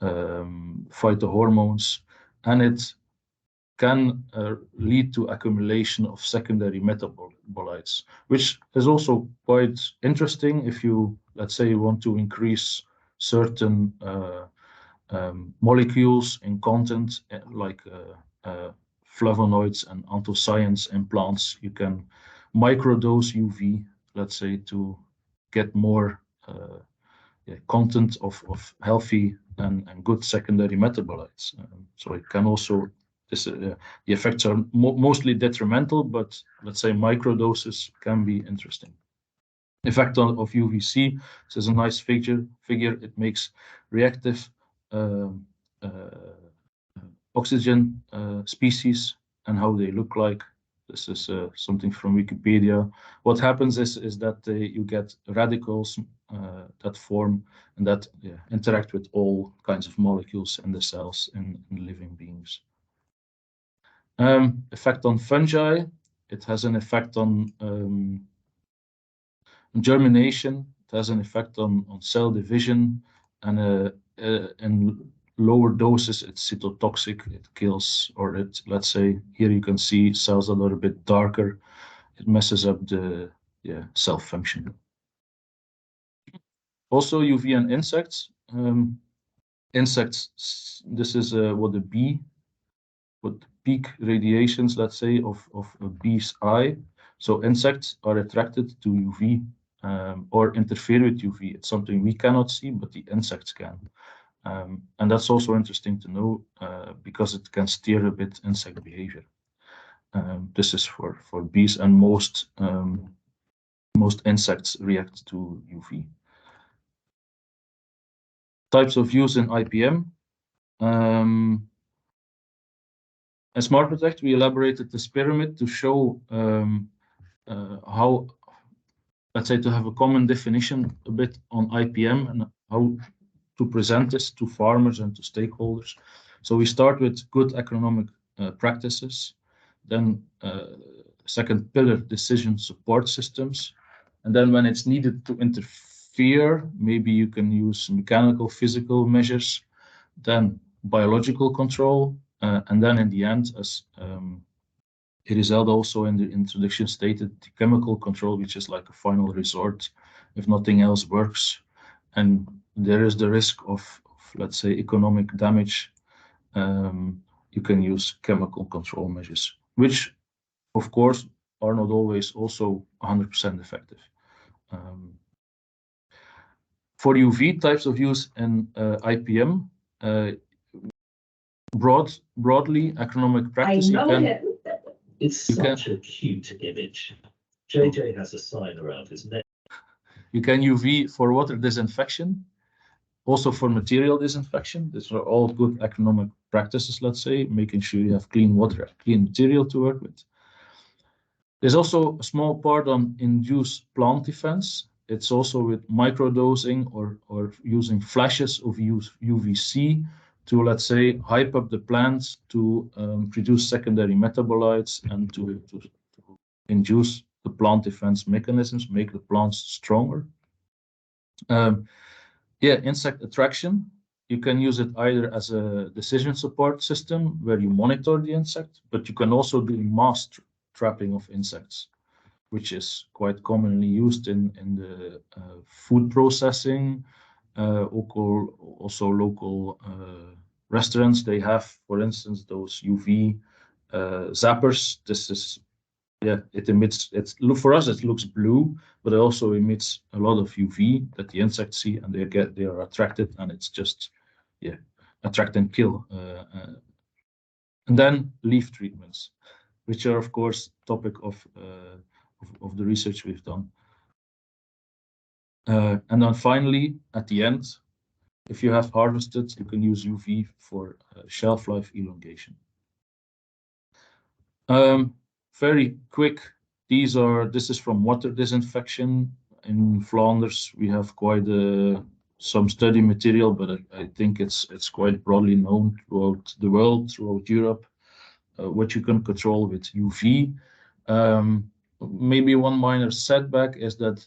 phytohormones, and it can lead to accumulation of secondary metabolites, which is also quite interesting if you, let's say, you want to increase certain molecules in content, like flavonoids and anthocyanins in plants. You can microdose UV, let's say, to get more content of healthy and good secondary metabolites. So it can also, the effects are mostly detrimental, but let's say microdoses can be interesting. Effect of UVC, this is a nice figure. It makes reactive oxygen species and how they look like. This is something from Wikipedia. What happens is that you get radicals that form and that interact with all kinds of molecules in the cells in living beings. Effect on fungi. It has an effect on germination. It has an effect on cell division, and in lower doses it's cytotoxic. It kills, or it, let's say, here you can see cells that are a bit darker. It messes up the cell function. Also UV and insects. Insects, this is what peak radiations, let's say, of a bee's eye. So insects are attracted to UV or interfere with UV. It's something we cannot see, but the insects can. And that's also interesting to know because it can steer a bit insect behavior. This is for bees, and most insects react to UV. Types of use in IPM. In SmartProtect, we elaborated this pyramid to show how, let's say, to have a common definition a bit on IPM and how to present this to farmers and to stakeholders. So we start with good agronomic practices, then second pillar, decision support systems, and then when it's needed to interfere, maybe you can use mechanical, physical measures, then biological control, and then in the end, as Griselda also in the introduction stated, the chemical control, which is like a final resort if nothing else works, and there is the risk of let's say, economic damage. You can use chemical control measures, which of course are not always also 100% effective. For UV types of use in IPM, broadly agronomic practice. It's such a cute image. JJ has a sign around his neck. You can UV for water disinfection, also for material disinfection. These are all good agronomic practices, let's say, making sure you have clean water, clean material to work with. There's also a small part on induced plant defense. It's also with microdosing or using flashes of UVC to, let's say, hype up the plants to produce secondary metabolites and to induce the plant defense mechanisms, make the plants stronger. Insect attraction. You can use it either as a decision support system where you monitor the insect, but you can also do mass trapping of insects, which is quite commonly used in the food processing. Also local restaurants, they have, for instance, those UV zappers. This is, it emits, for us it looks blue, but it also emits a lot of UV that the insects see, and they are attracted, and it's just attract and kill. And then leaf treatments, which are of course topic of the research we've done. And then finally, at the end, if you have harvested, you can use UV for shelf life elongation. Very quick, this is from water disinfection. In Flanders, we have quite some study material, but I think it's quite broadly known throughout the world, throughout Europe. what you can control with UV. Maybe one minor setback is that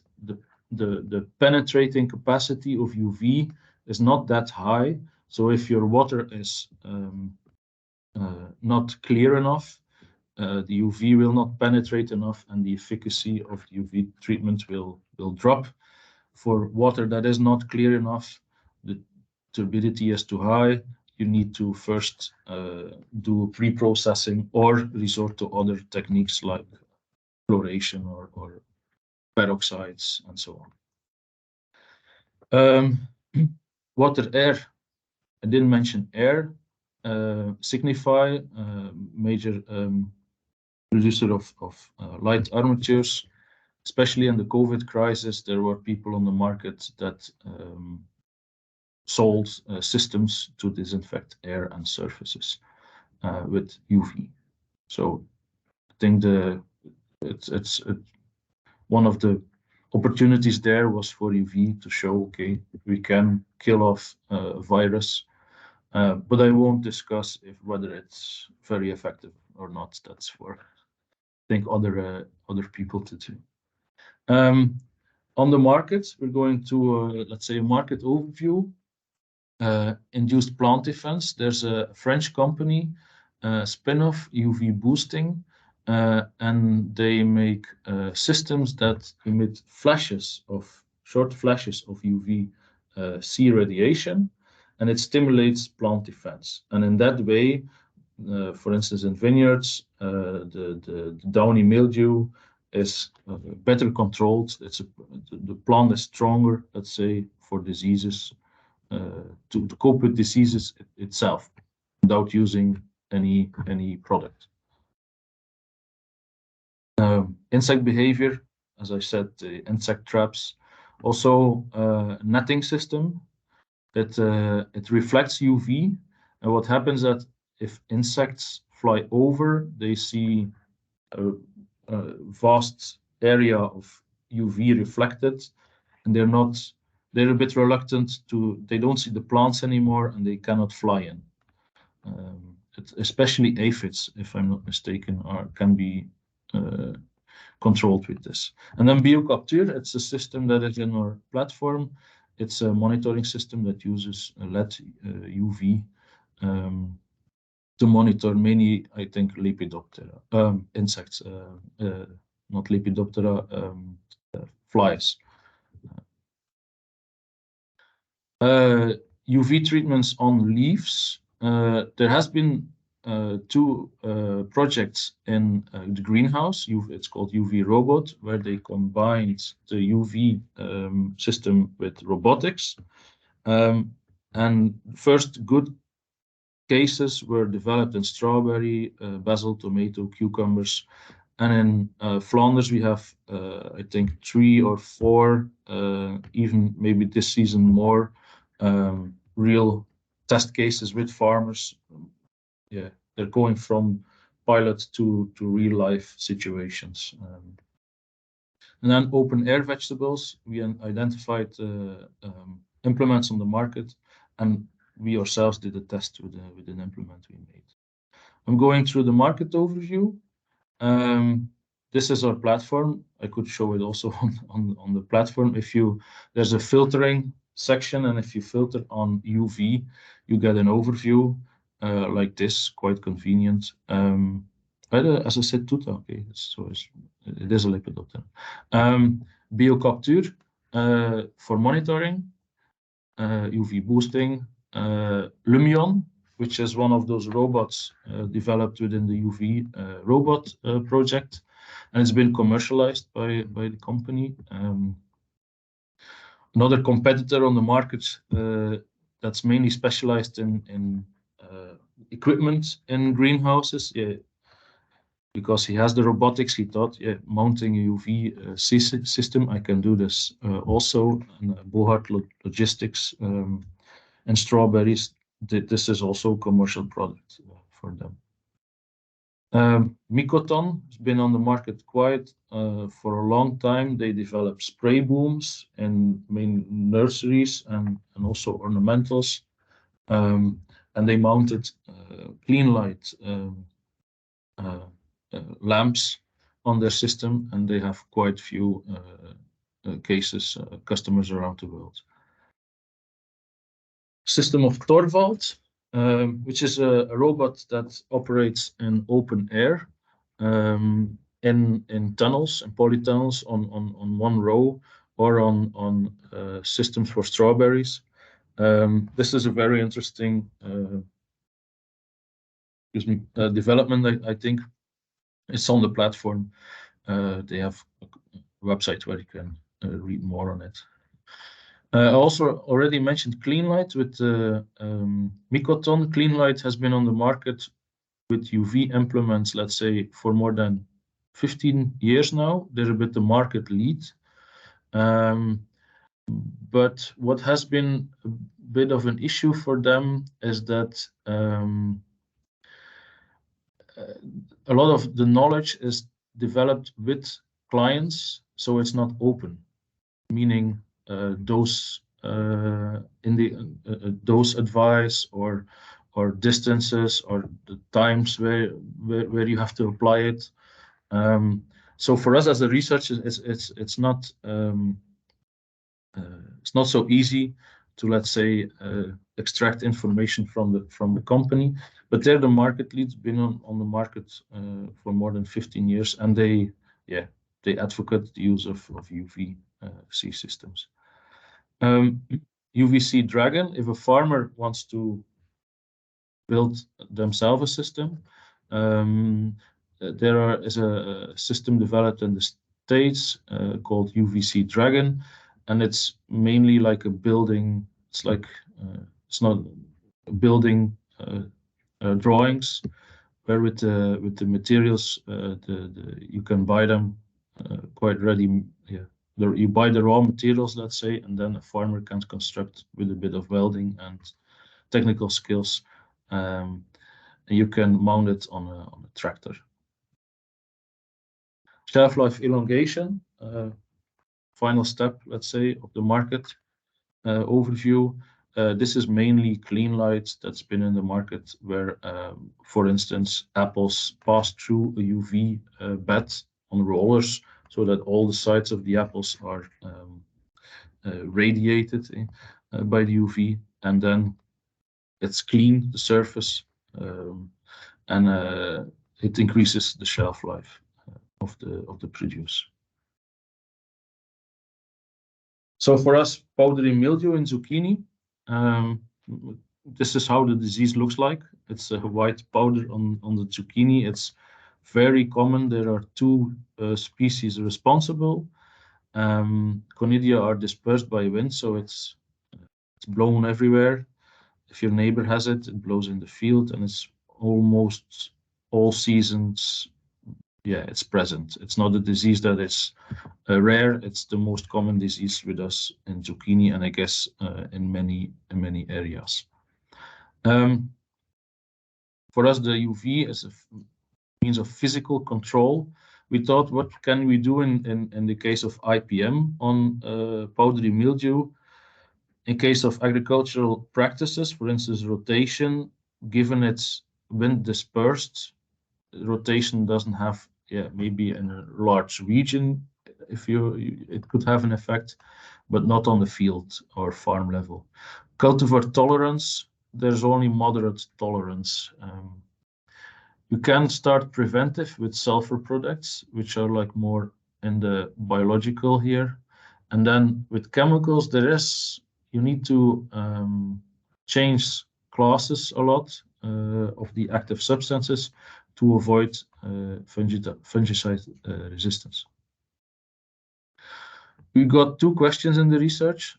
the penetrating capacity of UV is not that high. So if your water is not clear enough, the UV will not penetrate enough, and the efficacy of the UV treatment will drop. For water that is not clear enough, the turbidity is too high. You need to first do pre-processing or resort to other techniques like chloration or peroxides and so on. Water, air. I didn't mention air. Signify, major producer of light armatures. Especially in the COVID crisis, there were people on the market that sold systems to disinfect air and surfaces with UV. So I think it's one of the opportunities there was for UV to show, okay, we can kill off a virus, but I won't discuss whether it's very effective or not. That's for, I think, other people to do. On the market, we're going to, let's say, a market overview. Induced plant defense. There's a French company, spin-off, UV boosting, and they make systems that emit short flashes of UV C radiation, and it stimulates plant defense. And in that way, for instance, in vineyards, the downy mildew is better controlled. The plant is stronger, let's say, for diseases, to cope with diseases itself without using any product. Insect behavior, as I said, the insect traps. Also, netting system. It reflects UV, and what happens that if insects fly over, they see a vast area of UV reflected, and they're a bit reluctant they don't see the plants anymore, and they cannot fly in. Especially aphids, if I'm not mistaken, can be controlled with this. And then BioCapture, it's a system that is in our platform. It's a monitoring system that uses LED UV to monitor many, I think, Lepidoptera, insects, not Lepidoptera, flies. UV treatments on leaves. There has been 2 projects in the greenhouse. It's called UV Robot, where they combined the UV system with robotics. And first good cases were developed in strawberry, basil, tomato, cucumbers. And in Flanders, we have, I think, 3 or 4, even maybe this season more, real test cases with farmers. Yeah, they're going from pilot to real life situations. And then open air vegetables, we identified implements on the market, and we ourselves did a test with an implement we made. I'm going through the market overview. This is our platform. I could show it also on the platform. There's a filtering section, and if you filter on UV, you get an overview like this, quite convenient. As I said, tuta, okay, so it is a Lepidoptera. BioCapture for monitoring, UV boosting, Lumion, which is one of those robots developed within the UV robot project, and it's been commercialized by the company. Another competitor on the market that's mainly specialized in equipment in greenhouses. Yeah, because he has the robotics, he thought, yeah, mounting a UV system, I can do this also. And Bohart Logistics and strawberries, this is also a commercial product for them. Mycoton has been on the market quite for a long time. They develop spray booms in main nurseries and also ornamentals. And they mounted clean light lamps on their system, and they have quite few cases, customers around the world. System of Torvald, which is a robot that operates in open air, in tunnels and polytunnels on one row, or on systems for strawberries. This is a very interesting development. I think it's on the platform. They have a website where you can read more on it. I also already mentioned CleanLight with Mycoton. CleanLight has been on the market with UV implements, let's say, for more than 15 years now. They're a bit the market lead. But what has been a bit of an issue for them is that a lot of the knowledge is developed with clients, so it's not open, meaning dose dose advice or distances or the times where you have to apply it. So for us as a researcher, it's not so easy to, let's say, extract information from the company, but they're the market leads, been on the market for more than 15 years, and they advocate the use of UVC systems. UVC Dragon, if a farmer wants to build themselves a system, there is a system developed in the States called UVC Dragon, and it's mainly like a building. It's like it's not building drawings, where with the materials you can buy them quite ready. You buy the raw materials, let's say, and then a farmer can construct with a bit of welding and technical skills. And you can mount it on a tractor. Shelf life elongation, final step, let's say, of the market overview. This is mainly CleanLight that's been in the market, where, for instance, apples pass through a UV bed on rollers, so that all the sides of the apples are radiated by the UV, and then it's clean, the surface, and it increases the shelf life of the produce. So for us, powdery mildew in zucchini, this is how the disease looks like. It's a white powder on the zucchini. It's very common. There are two species responsible. Conidia are dispersed by wind, so it's blown everywhere. If your neighbor has it, it blows in the field, and it's almost all seasons. Yeah, it's present. It's not a disease that is rare. It's the most common disease with us in zucchini, and I guess in many areas. For us, the UV is a means of physical control. We thought, what can we do in the case of IPM on powdery mildew? In case of agricultural practices, for instance, rotation, given it's wind dispersed, rotation doesn't have, maybe in a large region, it could have an effect, but not on the field or farm level. Cultivar tolerance, there's only moderate tolerance. You can start preventive with sulfur products, which are like more in the biological here. And then with chemicals, you need to change classes a lot of the active substances to avoid fungicide resistance. We got two questions in the research.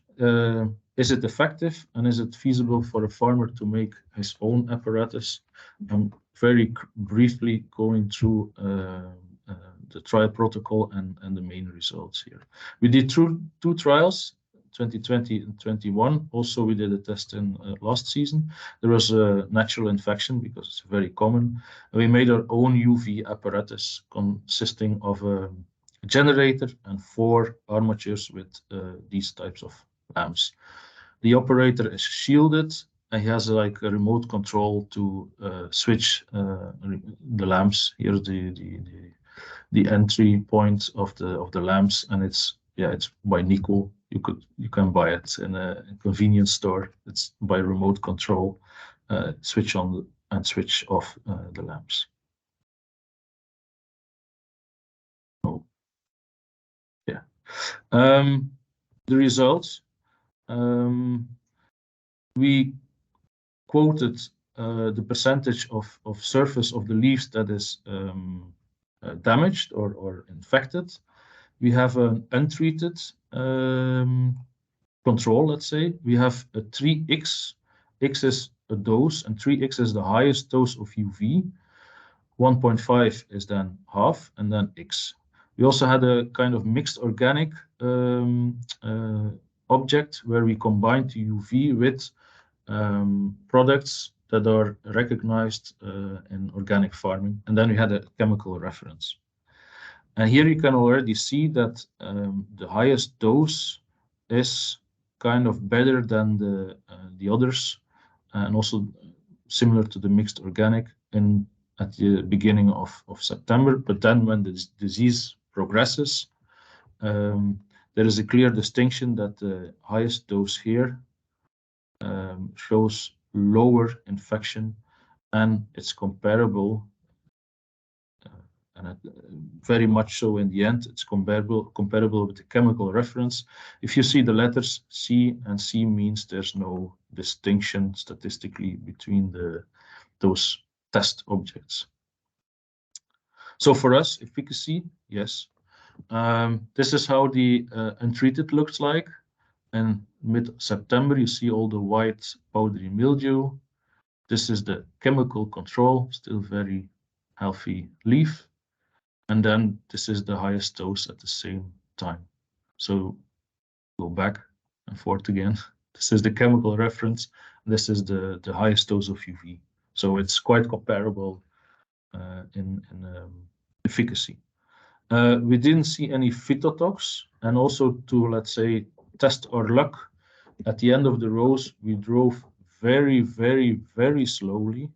Is it effective, and is it feasible for a farmer to make his own apparatus? I'm very briefly going through the trial protocol and the main results here. We did two trials, 2020 and 21. Also, we did a test in last season. There was a natural infection because it's very common. And we made our own UV apparatus consisting of a generator and 4 armatures with these types of lamps. The operator is shielded and he has like a remote control to switch the lamps. Here's the entry point of the lamps, and it's by Nico. You can buy it in a convenience store. It's by remote control, switch on and switch off the lamps. Oh, yeah. The results. We quoted the percentage of surface of the leaves that is damaged or infected. We have an untreated control, let's say. We have a 3x. X is a dose, and 3x is the highest dose of UV. 1.5 is then half, and then X. We also had a kind of mixed organic object where we combined UV with products that are recognized in organic farming, and then we had a chemical reference. And here you can already see that the highest dose is kind of better than the others, and also similar to the mixed organic at the beginning of September. But then when the disease progresses, there is a clear distinction that the highest dose here shows lower infection, and it's comparable, and very much so in the end, it's comparable with the chemical reference. If you see the letters C, and C means there's no distinction statistically between those test objects. So for us, efficacy, yes. This is how the untreated looks like. And mid-September, you see all the white powdery mildew. This is the chemical control, still very healthy leaf. And then this is the highest dose at the same time. So go back and forth again. This is the chemical reference. This is the highest dose of UV. So it's quite comparable in efficacy. We didn't see any phytotox, and also to, let's say, test our luck, at the end of the rows, we drove very, very, very slowly.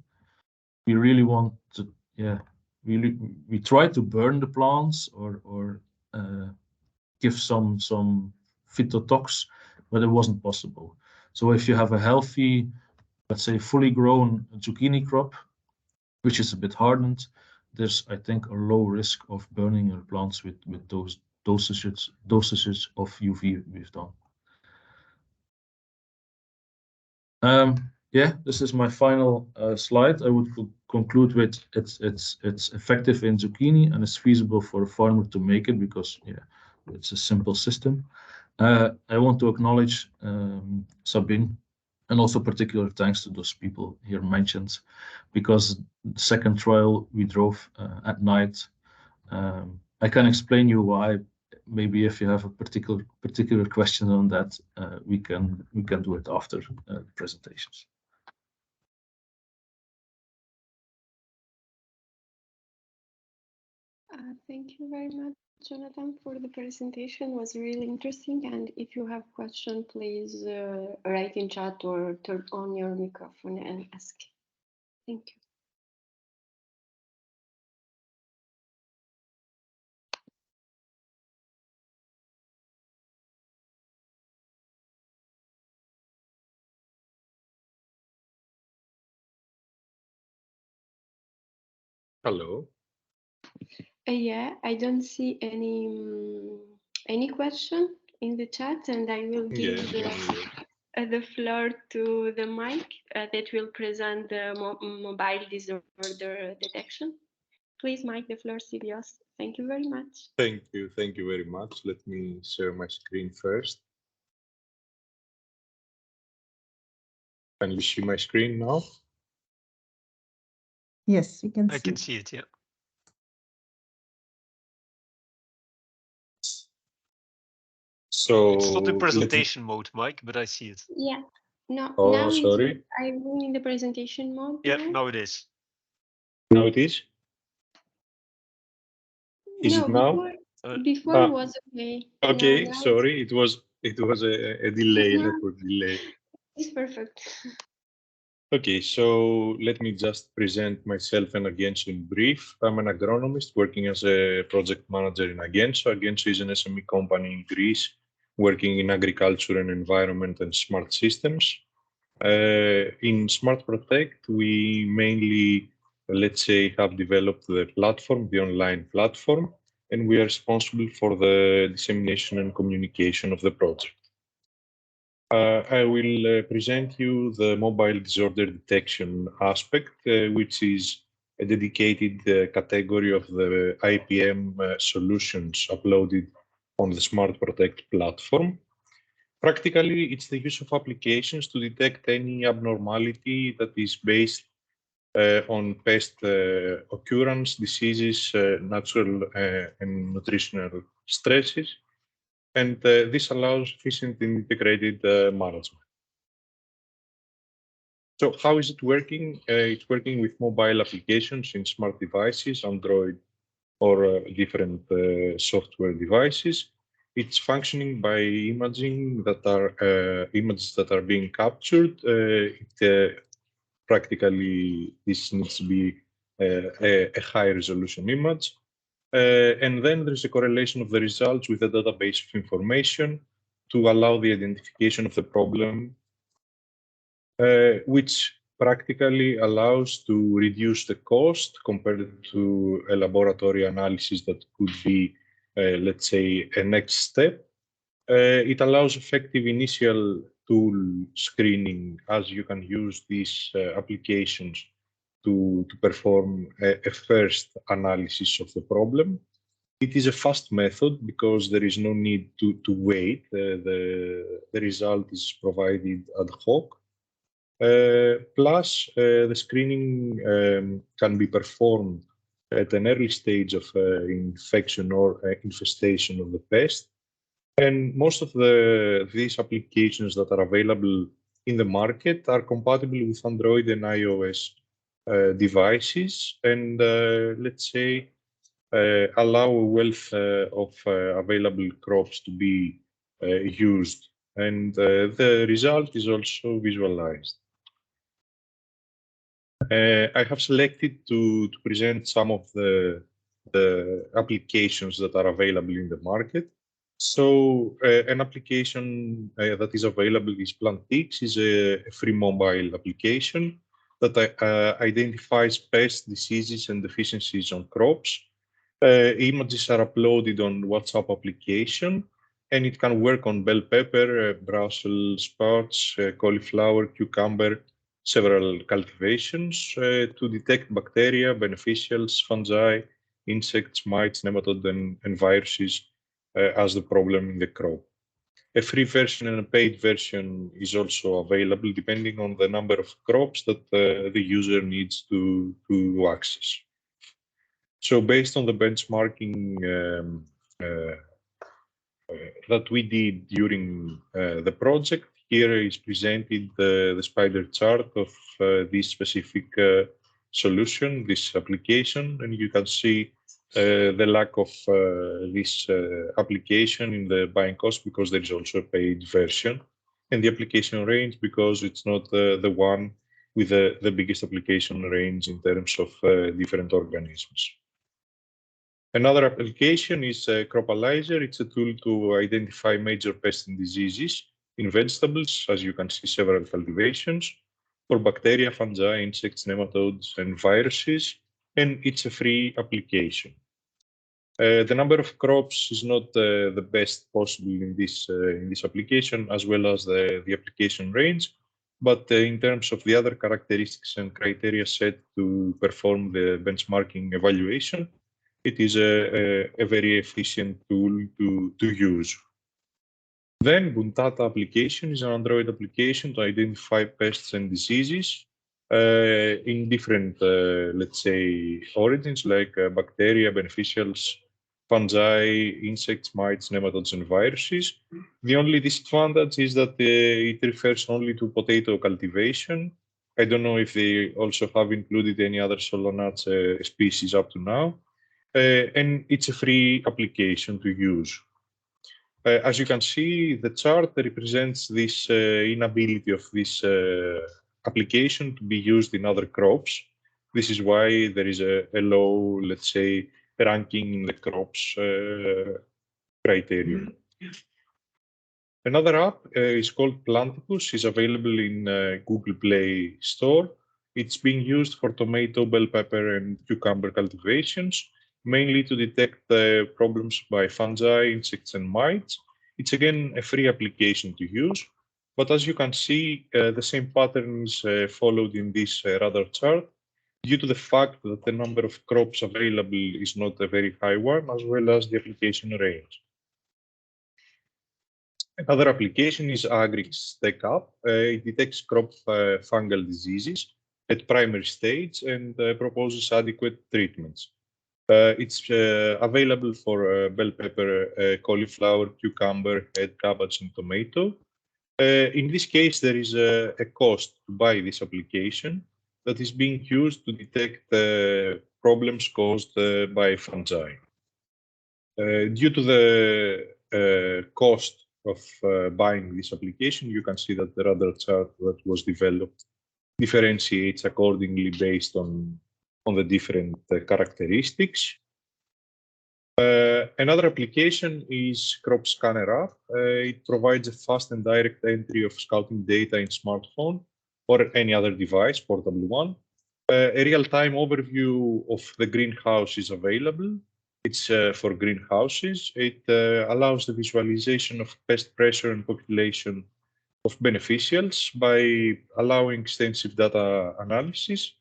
We really want to, we tried to burn the plants or give some phytotox, but it wasn't possible. So if you have a healthy, let's say, fully grown zucchini crop, which is a bit hardened, there's, I think, a low risk of burning your plants with those dosages of UV we've done. This is my final slide. I would conclude with it's effective in zucchini, and it's feasible for a farmer to make it because it's a simple system. I want to acknowledge Sabine, and also particular thanks to those people here mentioned, because the second trial we drove at night. I can explain you why. Maybe if you have a particular question on that, we can do it after the presentations. Thank you very much, Jonathan, for the presentation. It was really interesting. And if you have questions, please write in chat or turn on your microphone and ask. Thank you. Hello. Yeah, I don't see any question in the chat, and I will give the floor to the mic that will present the mobile disorder detection. Please, Mike, the floor is yours. Thank you very much. Thank you very much. Let me share my screen first. Can you see my screen now? Yes, we can see. I can see it, yeah. So it's not in presentation mode, Mike, but I see it. Yeah. No. Oh, now sorry. I'm in the presentation mode. Yeah, now it is. Now it is. Is no, it now? Before was okay. Okay, now sorry. It was a delay. Network delay. It's perfect. Okay, so let me just present myself and Agenso in brief. I'm an agronomist working as a project manager in Agenso. Agenso is an SME company in Greece working in agriculture and environment and smart systems. In SmartProtect, we mainly, let's say, have developed the platform, the online platform, and we are responsible for the dissemination and communication of the project. I will present you the mobile disorder detection aspect, which is a dedicated category of the IPM solutions uploaded on the SmartProtect platform. Practically, it's the use of applications to detect any abnormality that is based on pest occurrence, diseases, natural and nutritional stresses, and this allows efficient and integrated management. So how is it working? It's working with mobile applications in smart devices, Android or different software devices. It's functioning by images that are being captured. Practically, this needs to be a high resolution image. And then there's a correlation of the results with a database of information to allow the identification of the problem, which practically allows to reduce the cost compared to a laboratory analysis that could be, let's say, a next step. It allows effective initial tool screening, as you can use these applications to perform a first analysis of the problem. It is a fast method because there is no need to wait. The result is provided ad hoc. Plus, the screening can be performed at an early stage of infection or infestation of the pest. And most of these applications that are available in the market are compatible with Android and iOS devices, and let's say allow a wealth of available crops to be used. And the result is also visualized. I have selected to present some of the applications that are available in the market. So an application that is available is Plantix, is a free mobile application that identifies pests, diseases, and deficiencies on crops. Images are uploaded on WhatsApp application, and it can work on bell pepper, Brussels sprouts, cauliflower, cucumber, several cultivations to detect bacteria, beneficials, fungi, insects, mites, nematodes, and viruses as the problem in the crop. A free version and a paid version is also available depending on the number of crops that the user needs to access. So based on the benchmarking that we did during the project, here is presented the spider chart of this specific solution, this application, and you can see the lack of this application in the buying cost because there is also a paid version, and the application range because it's not the one with the biggest application range in terms of different organisms. Another application is Cropalizer. It's a tool to identify major pests and diseases in vegetables, as you can see several cultivations, for bacteria, fungi, insects, nematodes, and viruses, and it's a free application. The number of crops is not the best possible in this application, as well as the application range, but in terms of the other characteristics and criteria set to perform the benchmarking evaluation, it is a very efficient tool to use. Then Buntata application is an Android application to identify pests and diseases in different, let's say, origins like bacteria, beneficials, fungi, insects, mites, nematodes, and viruses. The only disadvantage is that it refers only to potato cultivation. I don't know if they also have included any other solonuts species up to now. And it's a free application to use. As you can see, the chart represents this inability of this application to be used in other crops. This is why there is a low, let's say, ranking in the crops criterion. Another app is called Plantipus, is available in Google Play Store. It's being used for tomato, bell pepper, and cucumber cultivations, mainly to detect problems by fungi, insects, and mites. It's again a free application to use, but as you can see, the same pattern is followed in this radar chart due to the fact that the number of crops available is not a very high one, as well as the application range. Another application is Agrix Tech App. It detects crop fungal diseases at primary stage and proposes adequate treatments. It's available for bell pepper, cauliflower, cucumber, head cabbage, and tomato. In this case, there is a cost to buy this application that is being used to detect problems caused by fungi. Due to the cost of buying this application, you can see that the radar chart that was developed differentiates accordingly based on the different characteristics. Another application is Crop Scanner app. It provides a fast and direct entry of scouting data in smartphone or any other device, portable one. A real-time overview of the greenhouse is available. It's for greenhouses. It allows the visualization of pest pressure and population of beneficials by allowing extensive data analysis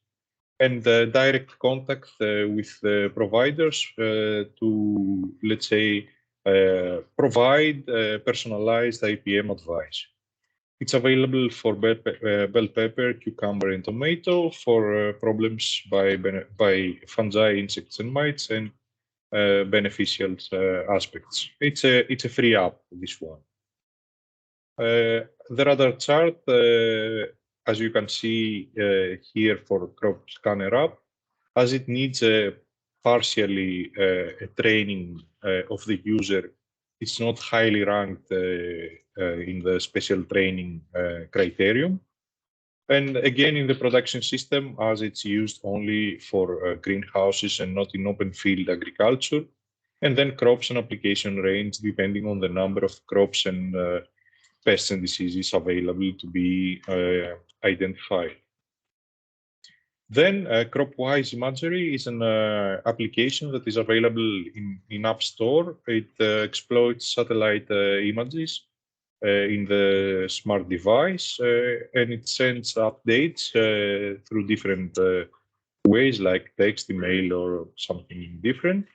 and direct contact with the providers to, let's say, provide personalized IPM advice. It's available for bell pepper, cucumber, and tomato for problems by fungi, insects, and mites, and beneficial aspects. It's a free app, this one. The radar chart, as you can see here for Crop Scanner app, as it needs partially a training of the user, it's not highly ranked in the special training criterion. And again, in the production system, as it's used only for greenhouses and not in open field agriculture, and then crops and application range, depending on the number of crops and pests and diseases available to be identified. Then CropWise Imagery is an application that is available in App Store. It exploits satellite images in the smart device, and it sends updates through different ways like text, email, or something different.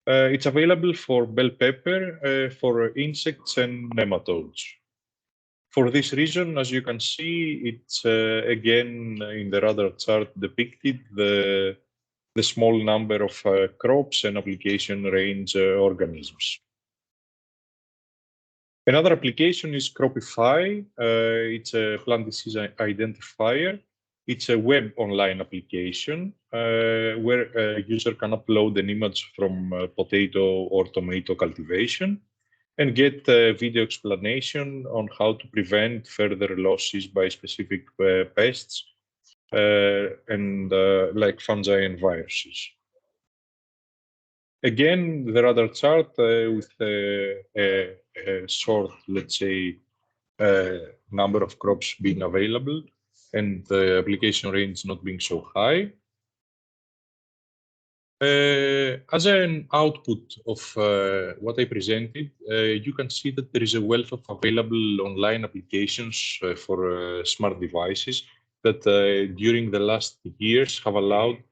It's available for bell pepper, for insects and nematodes. For this reason, as you can see, it's again in the radar chart depicted the small number of crops and application range organisms. Another application is Cropify. It's a plant disease identifier. It's a web online application where a user can upload an image from potato or tomato cultivation and get a video explanation on how to prevent further losses by specific pests and like fungi and viruses. Again, the radar chart with a short, let's say, number of crops being available and the application range not being so high. As an output of what I presented, you can see that there is a wealth of available online applications for smart devices that during the last years have allowed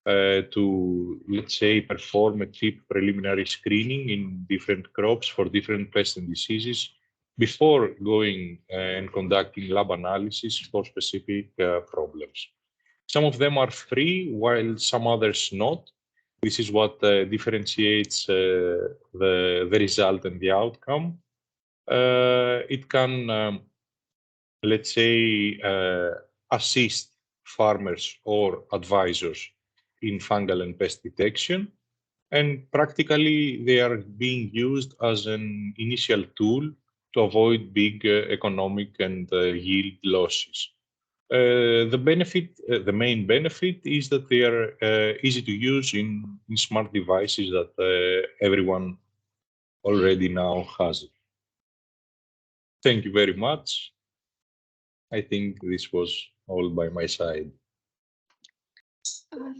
to, let's say, perform a cheap preliminary screening in different crops for different pests and diseases before going and conducting lab analysis for specific problems. Some of them are free, while some others not. This is what differentiates the result and the outcome. It can, let's say, assist farmers or advisors in fungal and pest detection. And practically, they are being used as an initial tool to avoid big economic and yield losses. The benefit, the main benefit, is that they are easy to use in smart devices that everyone already now has. Thank you very much. I think this was all by my side.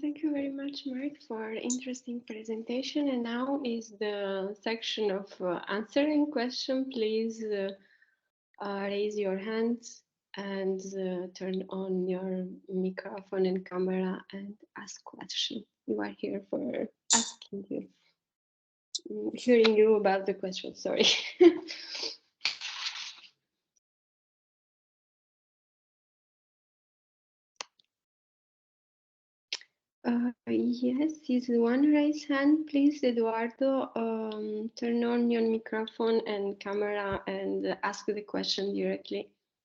Thank you very much, Mark, for interesting presentation. And now is the section of answering question. Please raise your hands and turn on your microphone and camera and ask question. You are here for asking you, hearing you about the question. Sorry. Yes, is one raise hand, please, Eduardo. Turn on your microphone and camera and ask the question directly.